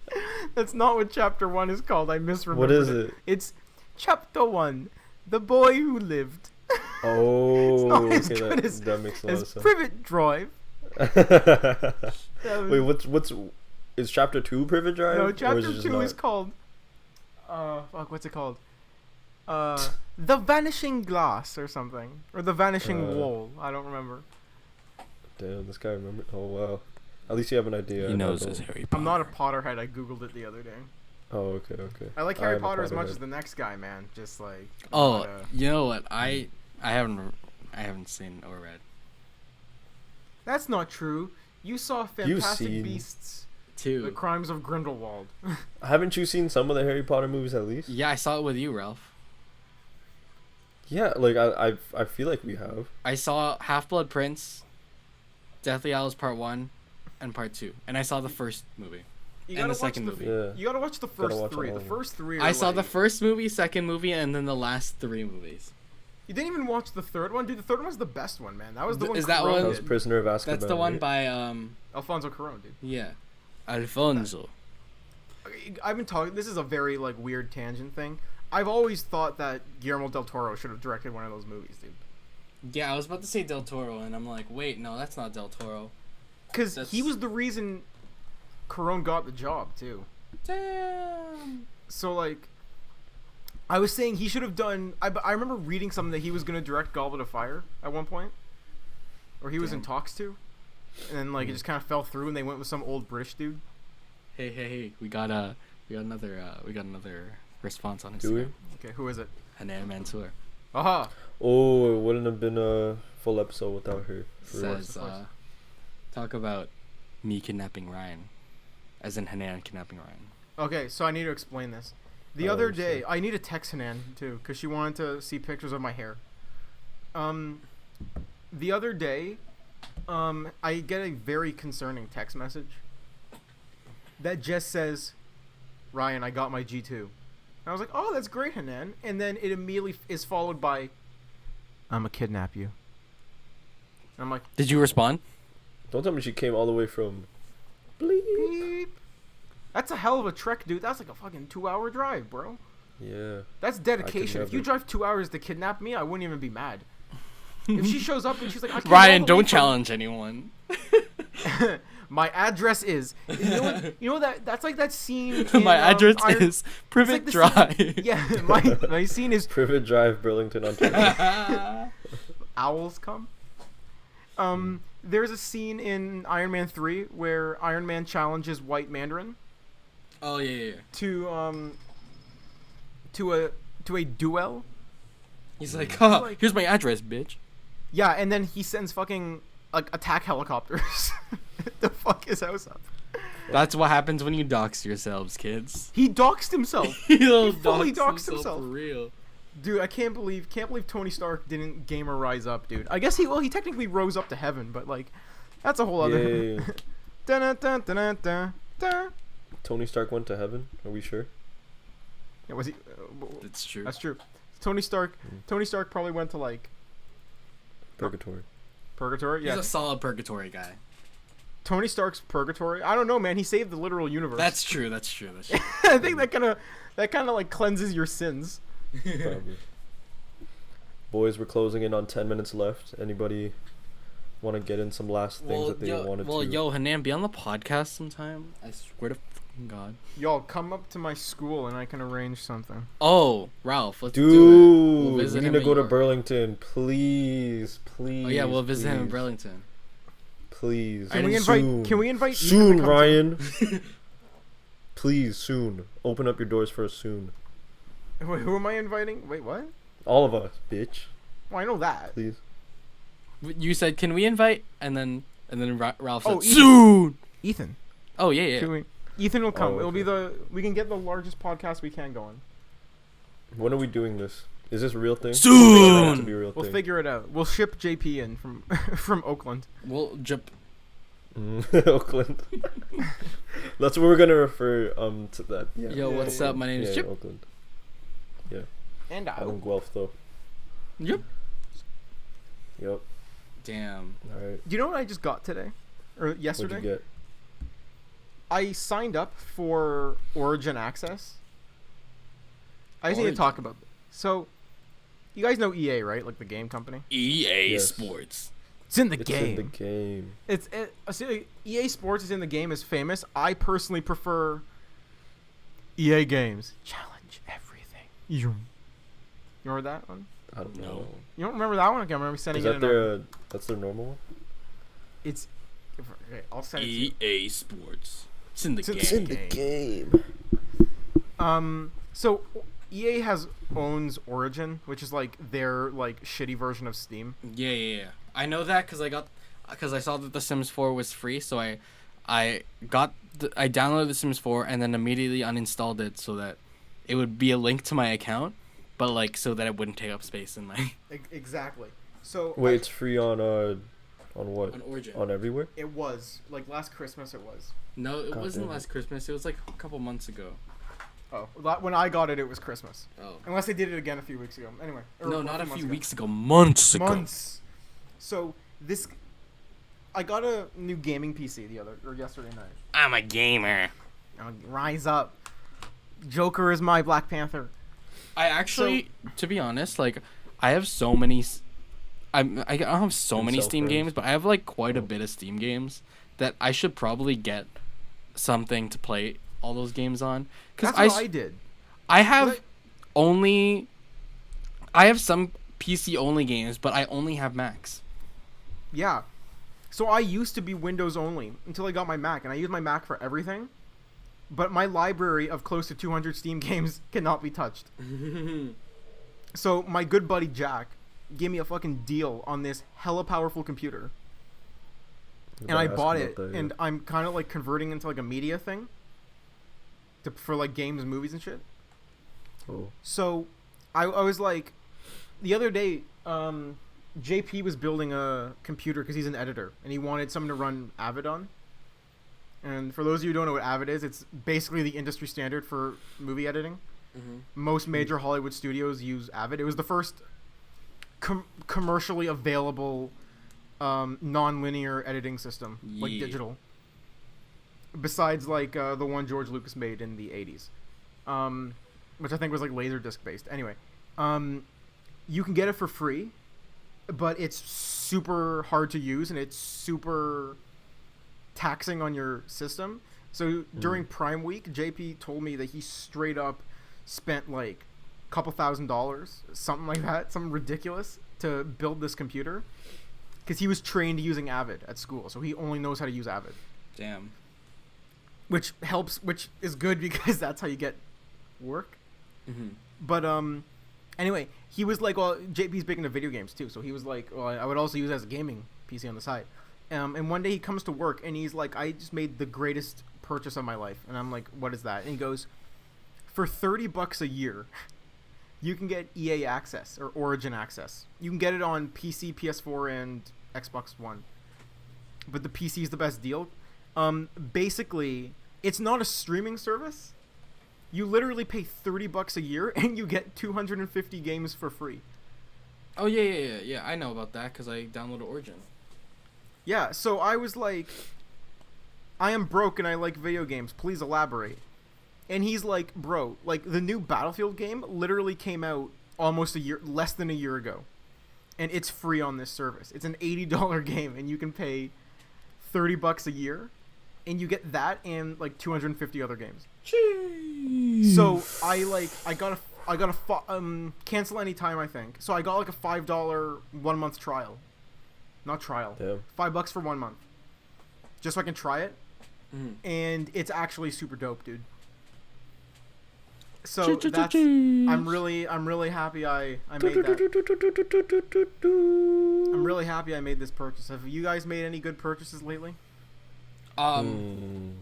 That's not what Chapter 1 is called. I misremembered. What is it? It's Chapter 1, The Boy Who Lived. Oh, it's not as okay, good as, that makes a lot of as sense. Privet Drive. Wait, what's is Chapter 2 Privet Drive? No, Or is Chapter it just 2 not? is called. What's it called? The Vanishing Glass or something, or The Vanishing Wall. I don't remember. Damn, this guy remembered. Oh wow. At least you have an idea. He and I knows don't. his Harry Potter. I'm not a Potterhead. I googled it the other day. Oh, okay. I like Harry am a Potter as much Potterhead. as the next guy, man. Just like. Oh, not, you know what? I haven't seen or read. That's not true. You saw Fantastic seen- Beasts: The Two. Crimes of Grindelwald. Haven't you seen some of the Harry Potter movies at least? Yeah, I saw it with you, Ralph. Yeah, like I feel like we have. I saw Half-Blood Prince, Deathly Hallows Part 1, and Part 2. And I saw the first movie. You And gotta the watch second the, movie. Yeah. You gotta watch the first watch three. all The of them. first three. Are I saw the like- first movie, second movie, and then the last three movies. You didn't even watch the third one, dude. The third one's the best one, man. That was the one. Is that Cuarón one- That was did. Prisoner of Azkaban. That's the one right? by, Alfonso Cuarón, dude. yeah. Alfonso. I've been talking. This is a very like weird tangent thing. I've always thought that Guillermo del Toro should have directed one of those movies, dude. Yeah, I was about to say Del Toro, and I'm like, wait, no, that's not Del Toro. Because That's- he was the reason Cuarón got the job too. Damn. So like, I was saying he should have done. I remember reading something that he was gonna direct Goblet of Fire at one point, or he was in Damn. talks to, and then like it just kind of fell through, and they went with some old British dude. Hey, we got another response on Instagram. Do we? Okay, who is it? Hanan Mansour Aha! Oh, it wouldn't have been a full episode without her. For real. says, talk about me kidnapping Ryan, as in Hanan kidnapping Ryan. Okay, so I need to explain this. The Oh, other day, shit. I need to text Hanan too, because she wanted to see pictures of my hair. The other day, I get a very concerning text message that just says, "Ryan, I got my G2." And I was like, "Oh, that's great, Hanan." And then it immediately is followed by, "I'ma kidnap you." And I'm like, Did you respond? Don't tell me she came all the way from. Bleep. "Beep." That's a hell of a trek, dude. That's like a fucking 2-hour drive, bro. Yeah. That's dedication. If you never. drive 2 hours to kidnap me, I wouldn't even be mad. If she shows up and she's like, I came Ryan, all the way don't from- challenge anyone. My address is. You know what? You know that's like that scene. In, My address Iron- is Privet the Drive. scene- Yeah, my scene is Privet Drive, Burlington, Ontario. owls come. There's a scene in Iron Man 3 where Iron Man challenges White Mandarin Oh yeah. to a duel. He's like, like- here's my address, bitch. Yeah, and then he sends fucking like attack helicopters to fuck his house up. That's what happens when you dox yourselves, kids. He doxed himself. He fully doxed himself. for real. Dude, I can't believe Tony Stark didn't gamer rise up, dude. I guess he technically rose up to heaven, but like that's a whole other. Yay. Dun, dun, dun, dun, dun, dun. Tony Stark went to heaven. Are we sure? Yeah, was he? That's true. That's true. Tony Stark probably went to like Purgatory. purgatory. He's Yeah, a solid purgatory guy. Tony Stark's purgatory. I don't know, man. He saved the literal universe. That's true. I think that kind of like cleanses your sins. Probably. Boys, we're closing in on 10 minutes left. Anybody want to get in some last things that they wanted to? Yo, Hanan, be on the podcast sometime. I swear to God. Y'all come up to my school and I can arrange something. Oh, Ralph, let's do it. Dude, We'll visit we him need to at go to York. Burlington, please. Oh yeah, we'll visit him in please, Burlington. Please. Can we Soon. invite Ethan Soon, to come Ryan? Please, soon. Open up your doors for us soon. Wait, who am I inviting? Wait, what? All of us, bitch. Well, I know that. Please. You said, "Can we invite?" And then Ralph said, Oh, Ethan. "Soon." Ethan. Oh yeah. Can we- Ethan will come. Oh, It'll be okay. we can get the largest podcast we can going. When are we doing this? Is this a real thing? Soon! It to be a real We'll thing. figure it out. We'll ship JP in from from Oakland. We'll jump. Oakland. That's what we're gonna refer to that. Yeah. Yo, Yeah, what's yeah. up? My name is Yeah, Chip. Oakland. And I'm in Guelph though. Yep. Yep. Damn. All right. Do you know what I just got today? Or yesterday? What'd you get? I signed up for Origin Access. I just need to Origin? talk about it. So, you guys know EA, right? Like the game company? EA Yes. Sports. It's in the It's game. in the game. See, EA Sports is in the game is famous. I personally prefer EA Games. Challenge everything. You remember that one? I don't No. know. You don't remember that one? Okay, I remember sending Is it that in. their? That's their normal one. It's. Okay, I'll send it to you. EA Sports. It's in the It's in- game. it's in the game. So EA owns Origin, which is like their like shitty version of Steam. Yeah. I know that because I saw that The Sims 4 was free, so I downloaded The Sims 4 and then immediately uninstalled it so that it would be a link to my account, but like so that it wouldn't take up space in my Exactly. So Wait, it's free on what? on Origin. On everywhere? it was like last Christmas. It was. No, it God wasn't damn it. last Christmas. It was like a couple months ago. Oh, when I got it, it was Christmas. Oh. Unless they did it again a few weeks ago. Anyway. or No, not a months few ago. weeks ago. Months ago. Months. So I got a new gaming PC yesterday night. I'm a gamer. Rise up. Joker is my Black Panther. I actually, to be honest, like I have so many. I don't have so many Himself Steam friends. games, but I have like quite a bit of Steam games that I should probably get something to play all those games on. That's Because what I did. I have Like- only. I have some PC only games, but I only have Macs. Yeah. So I used to be Windows only until I got my Mac, and I use my Mac for everything. But my library of close to 200 Steam games cannot be touched. So my good buddy Jack gave me a fucking deal on this hella powerful computer. And I bought it, and I'm kind of like converting into like a media thing for like games and movies and shit. Oh. So I was like, the other day, JP was building a computer because he's an editor, and he wanted something to run Avid on. And for those of you who don't know what Avid is, it's basically the industry standard for movie editing. Most major Hollywood studios use Avid. It was the first commercially available non-linear editing system, like Yeah. digital. Besides like the one George Lucas made in the 80s. Which I think was like Laserdisc based. Anyway, you can get it for free, but it's super hard to use and it's super taxing on your system. So during Prime Week, JP told me that he straight up spent like a couple $1,000s, something like that, something ridiculous, to build this computer, because he was trained using Avid at school, so he only knows how to use Avid, Damn. which helps, which is good because that's how you get work. But anyway, he was like, well, JP's big into video games too, so he was like, well, I would also use it as a gaming PC on the side. And one day he comes to work and he's like, I just made the greatest purchase of my life. And I'm like, what is that? And he goes, for $30 a year, you can get EA access or Origin access. You can get it on PC, PS4, and Xbox One. But the PC is the best deal. Basically, it's not a streaming service. You literally pay $30 a year and you get 250 games for free. Oh yeah. I know about that because I downloaded Origin. Yeah, so I was like, I am broke and I like video games. Please elaborate. And he's like, bro, like the new Battlefield game literally came out almost less than a year ago. And it's free on this service. It's an $80 game and you can pay $30 a year. and you get that and like 250 other games. Jeez. So I got a cancel anytime, I think. So I got like a $5 1 month trial. Not trial. Damn. $5 for 1 month. Just so I can try it. And it's actually super dope, dude. So that's I'm really happy I made that. I'm really happy I made this purchase. Have you guys made any good purchases lately? No.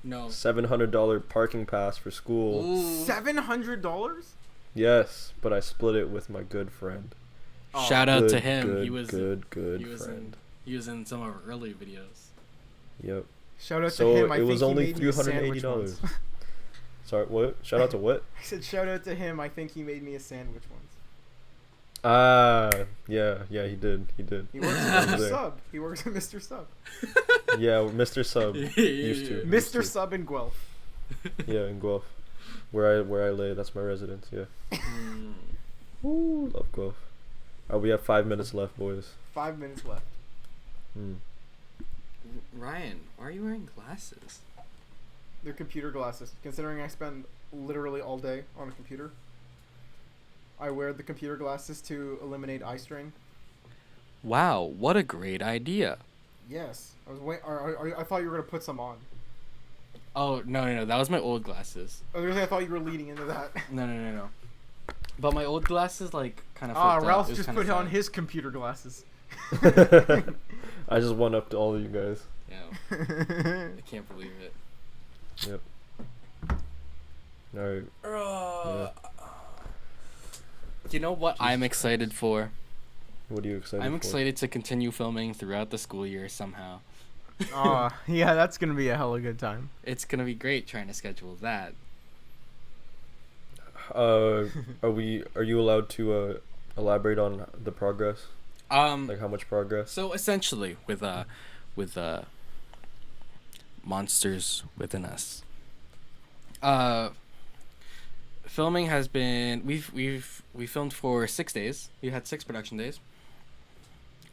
$700 parking pass for school. $700? Yes, but I split it with my good friend. Shout out Good, to him. good, He was friend. he was in some of our early videos. Yep. Shout out So to him. I it think was he only made me a sandwich $380. once. Sorry, what? Shout out to what? I said shout out to him. I think he made me a sandwich once. Yeah, he did. He works at Mr. Sub. He works at Mr. Sub. Yeah, Mr. Sub used to. Mr. Sub in Guelph. Yeah, in Guelph, where I lay. That's my residence. Yeah. Ooh, love Guelph. We have 5 minutes left, boys. 5 minutes left. Ryan, why are you wearing glasses? They're computer glasses. Considering I spend literally all day on a computer, I wear the computer glasses to eliminate eye strain. Wow, what a great idea. Yes. I thought you were gonna put some on. Oh, no, that was my old glasses. I thought you were leading into that. No. But my old glasses, like, kind of Ralph just put on his computer glasses. I just went up to all of you guys. Yeah. I can't believe it. Yep. Alright. Yeah. You know what I'm excited for? What are you excited for? I'm excited to continue filming throughout the school year somehow. Yeah, that's gonna be a hella good time. It's gonna be great trying to schedule that. Are you allowed to elaborate on the progress? Like how much progress? So essentially, with Monsters Within Us, filming has been we filmed for 6 days. We had 6 production days,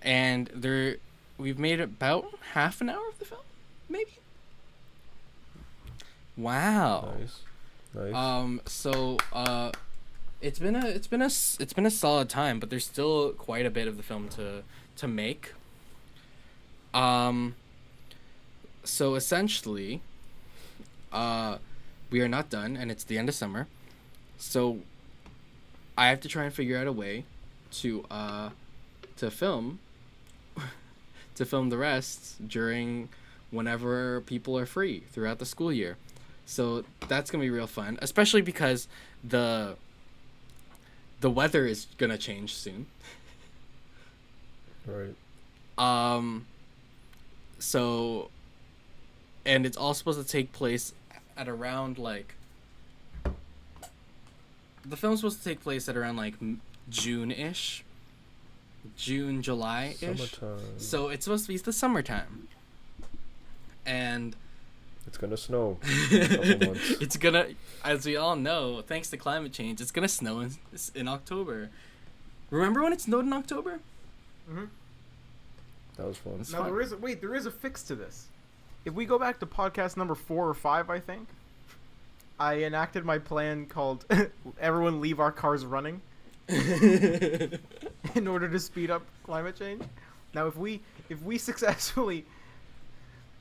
and we've made about half an hour of the film, maybe. Wow. Nice. So it's been a solid time, but there's still quite a bit of the film to make. So essentially, we are not done, and it's the end of summer. So I have to try and figure out a way to film the rest during whenever people are free throughout the school year. So that's gonna be real fun, especially because the weather is gonna change soon. Right. So, and it's all supposed to take place at around like. The film's supposed to take place at around like June-ish. June, July-ish. Summertime. So it's supposed to be the summertime. And it's gonna snow in a couple months. It's gonna, as we all know, thanks to climate change, it's gonna snow in October. Remember when it snowed in October? Mm-hmm. That was fun. Now there is a fix to this. If we go back to podcast number 4 or 5, I think, I enacted my plan called "Everyone Leave Our Cars Running," in order to speed up climate change. Now, if we successfully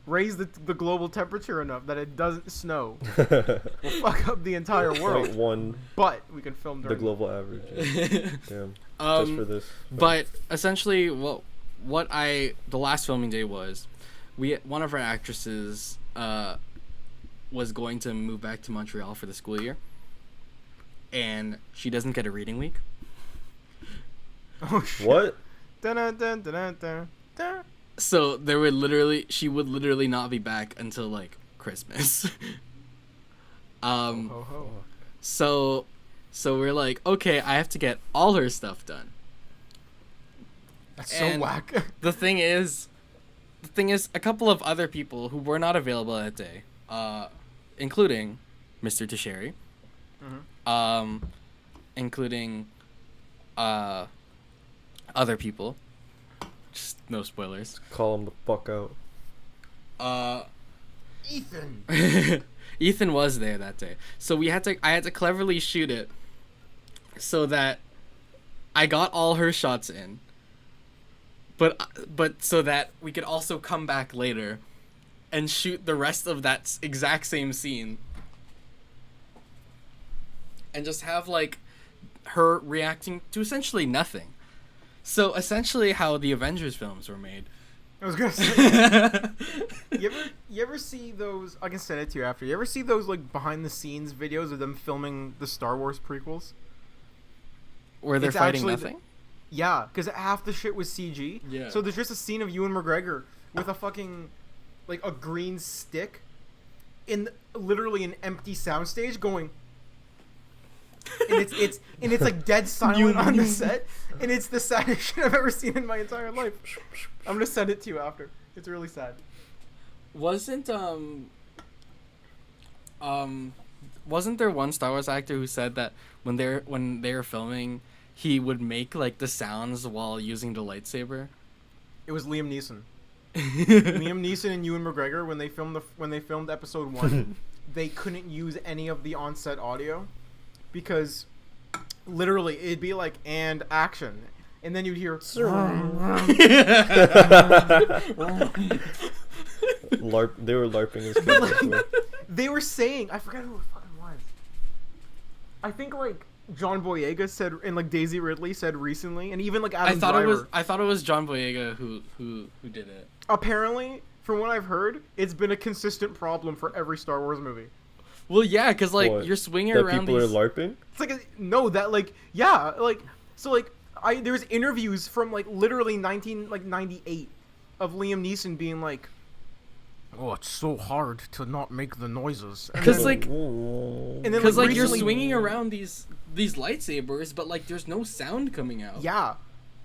raise the global temperature enough that it doesn't snow, we'll fuck up the entire world. But we can film during the global average. Yeah. Damn. Just for this. But essentially, the last filming day was, one of our actresses was going to move back to Montreal for the school year, and she doesn't get a reading week. Oh shit. What? Dun, dun, dun, dun, dun, dun. So she would literally not be back until like Christmas. Ho, ho, ho. So we're like, okay, I have to get all her stuff done. That's so whack. The thing is, a couple of other people who were not available that day, including Mr. Tocheri, including other people. Just no spoilers. Call him the fuck out. Ethan. Ethan was there that day, so I had to cleverly shoot it so that I got all her shots in, but so that we could also come back later and shoot the rest of that exact same scene and just have like her reacting to essentially nothing. So essentially how the Avengers films were made. I was gonna say, you ever see those? I can send it to you after. You ever see those like behind the scenes videos of them filming the Star Wars prequels? Where they're It's fighting actually nothing? Yeah, because half the shit was CG. Yeah. So there's just a scene of Ewan McGregor with a fucking, like, a green stick in literally an empty soundstage going. And it's like dead silent on the set, and it's the saddest shit I've ever seen in my entire life. I'm gonna send it to you after. It's really sad. Wasn't there one Star Wars actor who said that when they were filming, he would make like the sounds while using the lightsaber? It was Liam Neeson. Liam Neeson and Ewan McGregor when they filmed episode 1, they couldn't use any of the on-set audio because literally it'd be like and action, and then you'd hear LARP. They were LARPing as kids. They were saying, I forgot who it fucking was. I think like John Boyega said, and like Daisy Ridley said recently, and even like Adam Driver. I thought it was John Boyega who did it. Apparently, from what I've heard, it's been a consistent problem for every Star Wars movie. Well, yeah, because like What? you're swinging That around people these. are LARPing? It's like there's interviews from like literally 1998 of Liam Neeson being like, "Oh, it's so hard to not make the noises." Because like, and then because like you're recently- swinging around these lightsabers, but like there's no sound coming out. Yeah,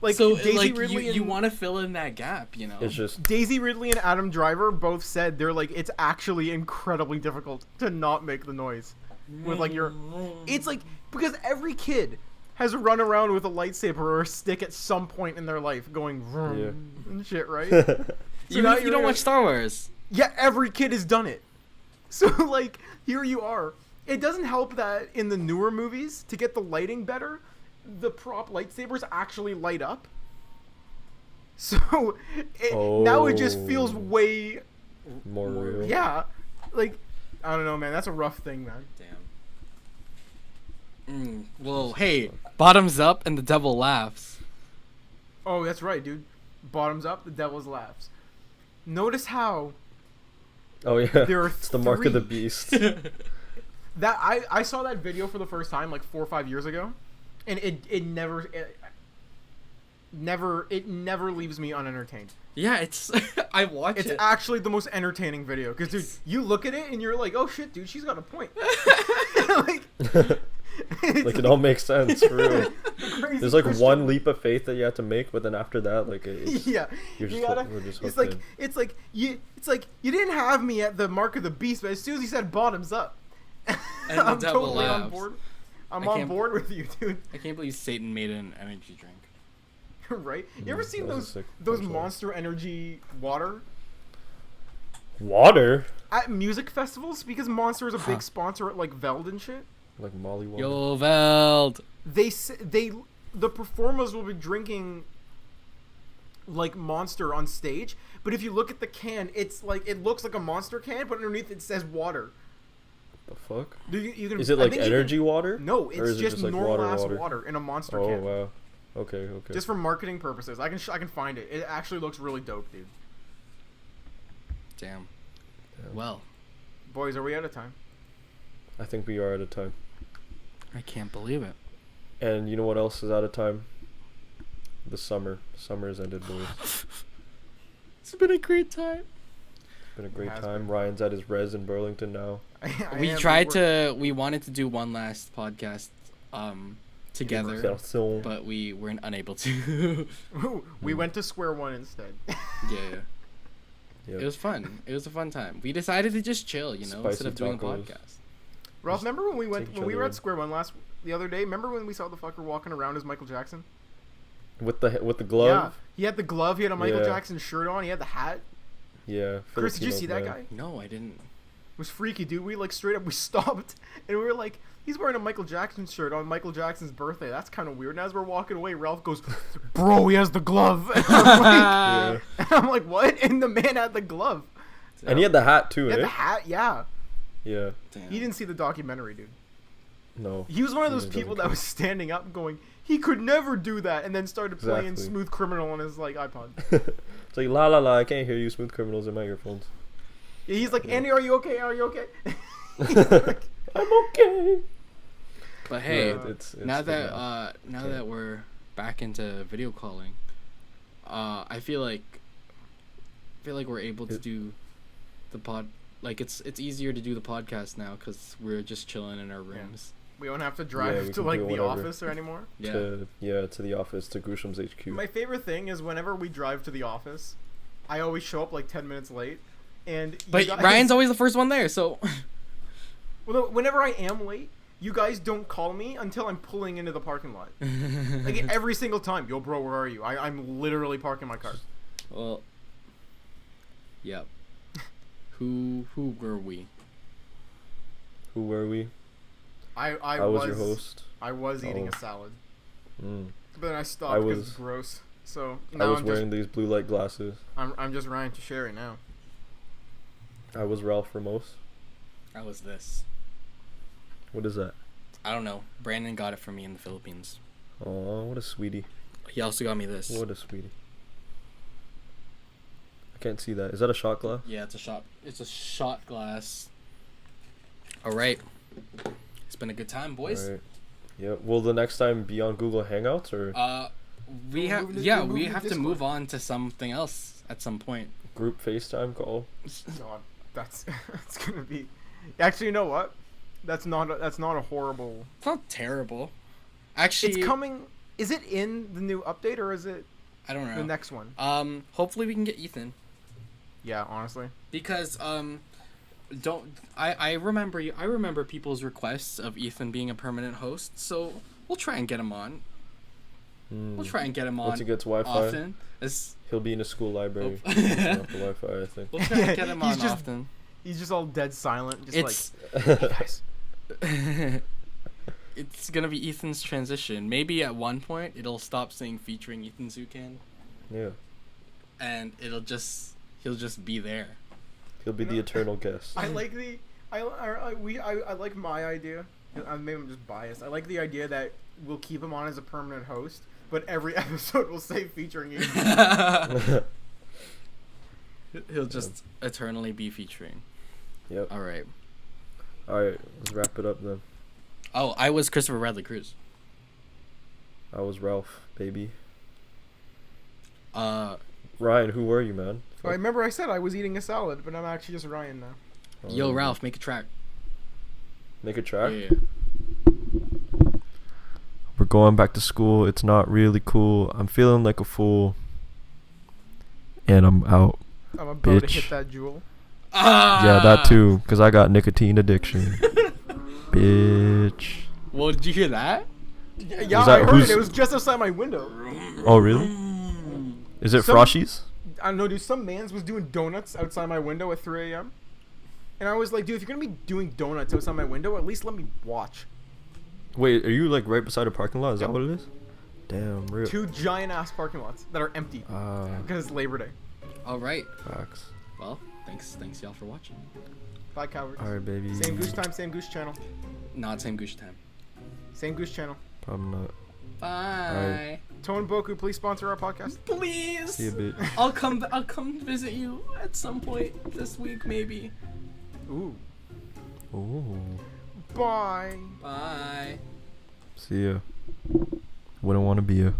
like So Daisy like Ridley you and want to fill in that gap, you know? It's just Daisy Ridley and Adam Driver both said they're like it's actually incredibly difficult to not make the noise with like your. It's like because every kid has run around with a lightsaber or a stick at some point in their life, going vroom Yeah. and shit, right? Even now if you don't watch Star Wars. Yeah, every kid has done it. So like here you are. It doesn't help that in the newer movies to get the lighting better, the prop lightsabers actually light up. So now it just feels way more real. yeah, like I don't know, man. That's a rough thing, man. Damn. Well, hey, bottoms up and the devil laughs. Oh, that's right, dude. Bottoms up, the devil's laughs. Notice how Oh yeah. there are It's the mark of the three- beast. that I saw that video for the first time like 4 or 5 years ago, and it never leaves me unentertained. Yeah, it's I watch It's it. actually the most entertaining video because dude, you look at it and you're like, oh shit, dude, she's got a point. like Like it all makes sense for real. crazy There's like Christian- one leap of faith that you have to make, but then after that, like it's, Yeah, you're just you gotta. we're just It's hooked like in. it's like you didn't have me at the mark of the beast, but as soon as he said bottoms up, And the I'm devil totally on laughs. board. I'm I on can't- board with you, dude. I can't believe Satan made an energy drink. Right? You ever seen that was a those sick those punchline. Monster Energy water Water, at music festivals? Because Monster is a Huh. big sponsor at like Veld and shit. like Molly water. Yo, Veld. The performers will be drinking like Monster on stage, but if you look at the can, it's like it looks like a Monster can, but underneath it says water. The fuck? You can, Is it I like think you can- energy water? No, Or it's is it just like normal ass water? water in a Monster Oh can. wow. Okay. Just for marketing purposes. I can find it. It actually looks really dope, dude. Damn. Yeah. Well, Boys, are we out of time? I think we are out of time. I can't believe it. And you know what else is out of time? The summer. Summer's ended, boys. It's been a great time. Been a great has time. been. Ryan's at his res in Burlington now. We wanted to do one last podcast together, So but we weren't unable to. we went to square one instead. Yeah. It was fun. It was a fun time. We decided to just chill, you know, Spicy instead of doing a tacos. podcast. Ralph, Just remember when we take each were other at in. square one the other day? Remember when we saw the fucker walking around as Michael Jackson? with the glove. Yeah, he had the glove. He had a Michael Yeah. Jackson shirt on. He had the hat. Yeah. Chris, did you see that Filipinos, guy? No, I didn't. It was freaky, dude. We like straight up we stopped and we were like, he's wearing a Michael Jackson shirt on Michael Jackson's birthday. That's kind of weird. And as we're walking away, Ralph goes, "Bro, he has the glove." And Yeah. I'm like, "What?" And the man had the glove. And he had the hat too, He had eh? the hat, yeah. Yeah. Damn. He didn't see the documentary, dude. No. He was one of He those doesn't people care. that was standing up going, "He could never do that," and then started playing Exactly. Smooth Criminal on his like iPod. It's like la la la. I can't hear you. Smooth Criminals in my earphones. Yeah, he's like, Yeah. "Andy, are you okay? Are you okay?" I'm okay. But hey, Yeah, it's now good that now Okay. that we're back into video calling, I feel like we're able to It- do the pod. Like it's easier to do the podcast now because we're just chilling in our Yeah. rooms. We don't have to Yeah, drive we to can like do the whatever. office or anymore. Yeah. To the office, to GOOSHLEMS HQ. My favorite thing is whenever we drive to the office, I always show up like 10 minutes late, and you But guys- Ryan's always the first one there, so well, no, whenever I am late, you guys don't call me until I'm pulling into the parking lot. Like every single time, "Yo, bro, where are you?" I'm literally parking my car. well, yep. Who were we? Who were we? I was your host. I was eating Oh. a salad, Mm. but then I stopped I because was- it's gross. So I now was I'm wearing these blue light glasses. I'm just Ryan Tocheri now. I was Ralph Ramos. I was this. What is that? I don't know. Brandon got it for me in the Philippines. Oh, what a sweetie. He also got me this. What a sweetie. I can't see that. Is that a shot glass? Yeah, it's a shot. It's a shot glass. All right. It's been a good time, boys. Alright. Yeah. Will the next time be on Google Hangouts or We We're have moving to- yeah, we're we moving to have to Discord. move on to something else at some point. group FaceTime call? No, that's that's gonna be. Actually, you know what? That's not a horrible. It's not terrible. Actually, It's coming. Is it in the new update or is it I don't know. the next one? Hopefully we can get Ethan Yeah, honestly. because I remember people's requests of Ethan being a permanent host, so we'll try and get him on. We'll try and get him on Once he gets Wi-Fi, often. he'll be in a school library. Oh. Turn off the Wi-Fi, I think. We'll try and get him He's on just- often. He's just all dead silent. Just It's like, "Hey, guys." it's gonna be Ethan's transition. Maybe at one point it'll stop saying featuring Ethan Zucan, Yeah. and he'll just be there. He'll be You the know, eternal guest. I like the I like my idea. Maybe I'm just biased. I like the idea that we'll keep him on as a permanent host, but every episode will say featuring you. He'll just eternally be featuring. Yep. All right. Alright, let's wrap it up then. Oh, I was Christopher Bradley Cruz. I was Ralph, baby. Uh, Ryan, who were you, man? I remember I said I was eating a salad, but I'm actually just Ryan now. yo, Ralph, make a track. Make a track? Yeah. We're going back to school. It's not really cool. I'm feeling like a fool. And I'm out. I'm about to Bitch. hit that jewel. Yeah, that too. Because I got nicotine addiction. Bitch. Well, did you hear that? Yeah, that- I heard who's- it. It was just outside my window. Oh, really? Is it Some- Froshies? I don't know, dude. Some man's was doing donuts outside my window at 3 a.m. And I was like, dude, if you're gonna be doing donuts outside my window, at least let me watch. Wait, are you like right beside a parking lot? Is that what it is? Damn, real. 2 giant ass parking lots that are empty Ah, because it's Labor Day. All right. facts. Well, thanks y'all for watching. Bye, cowards. Alright, baby. Same goose time, same goose channel. Not same Goosh time. Same goose channel. Probably not. Bye. Tone Boku, please sponsor our podcast. Please. See you, bitch. I'll come visit you at some point this week, maybe. Ooh. Ooh. Bye. Bye. See ya. Wouldn't want to be ya.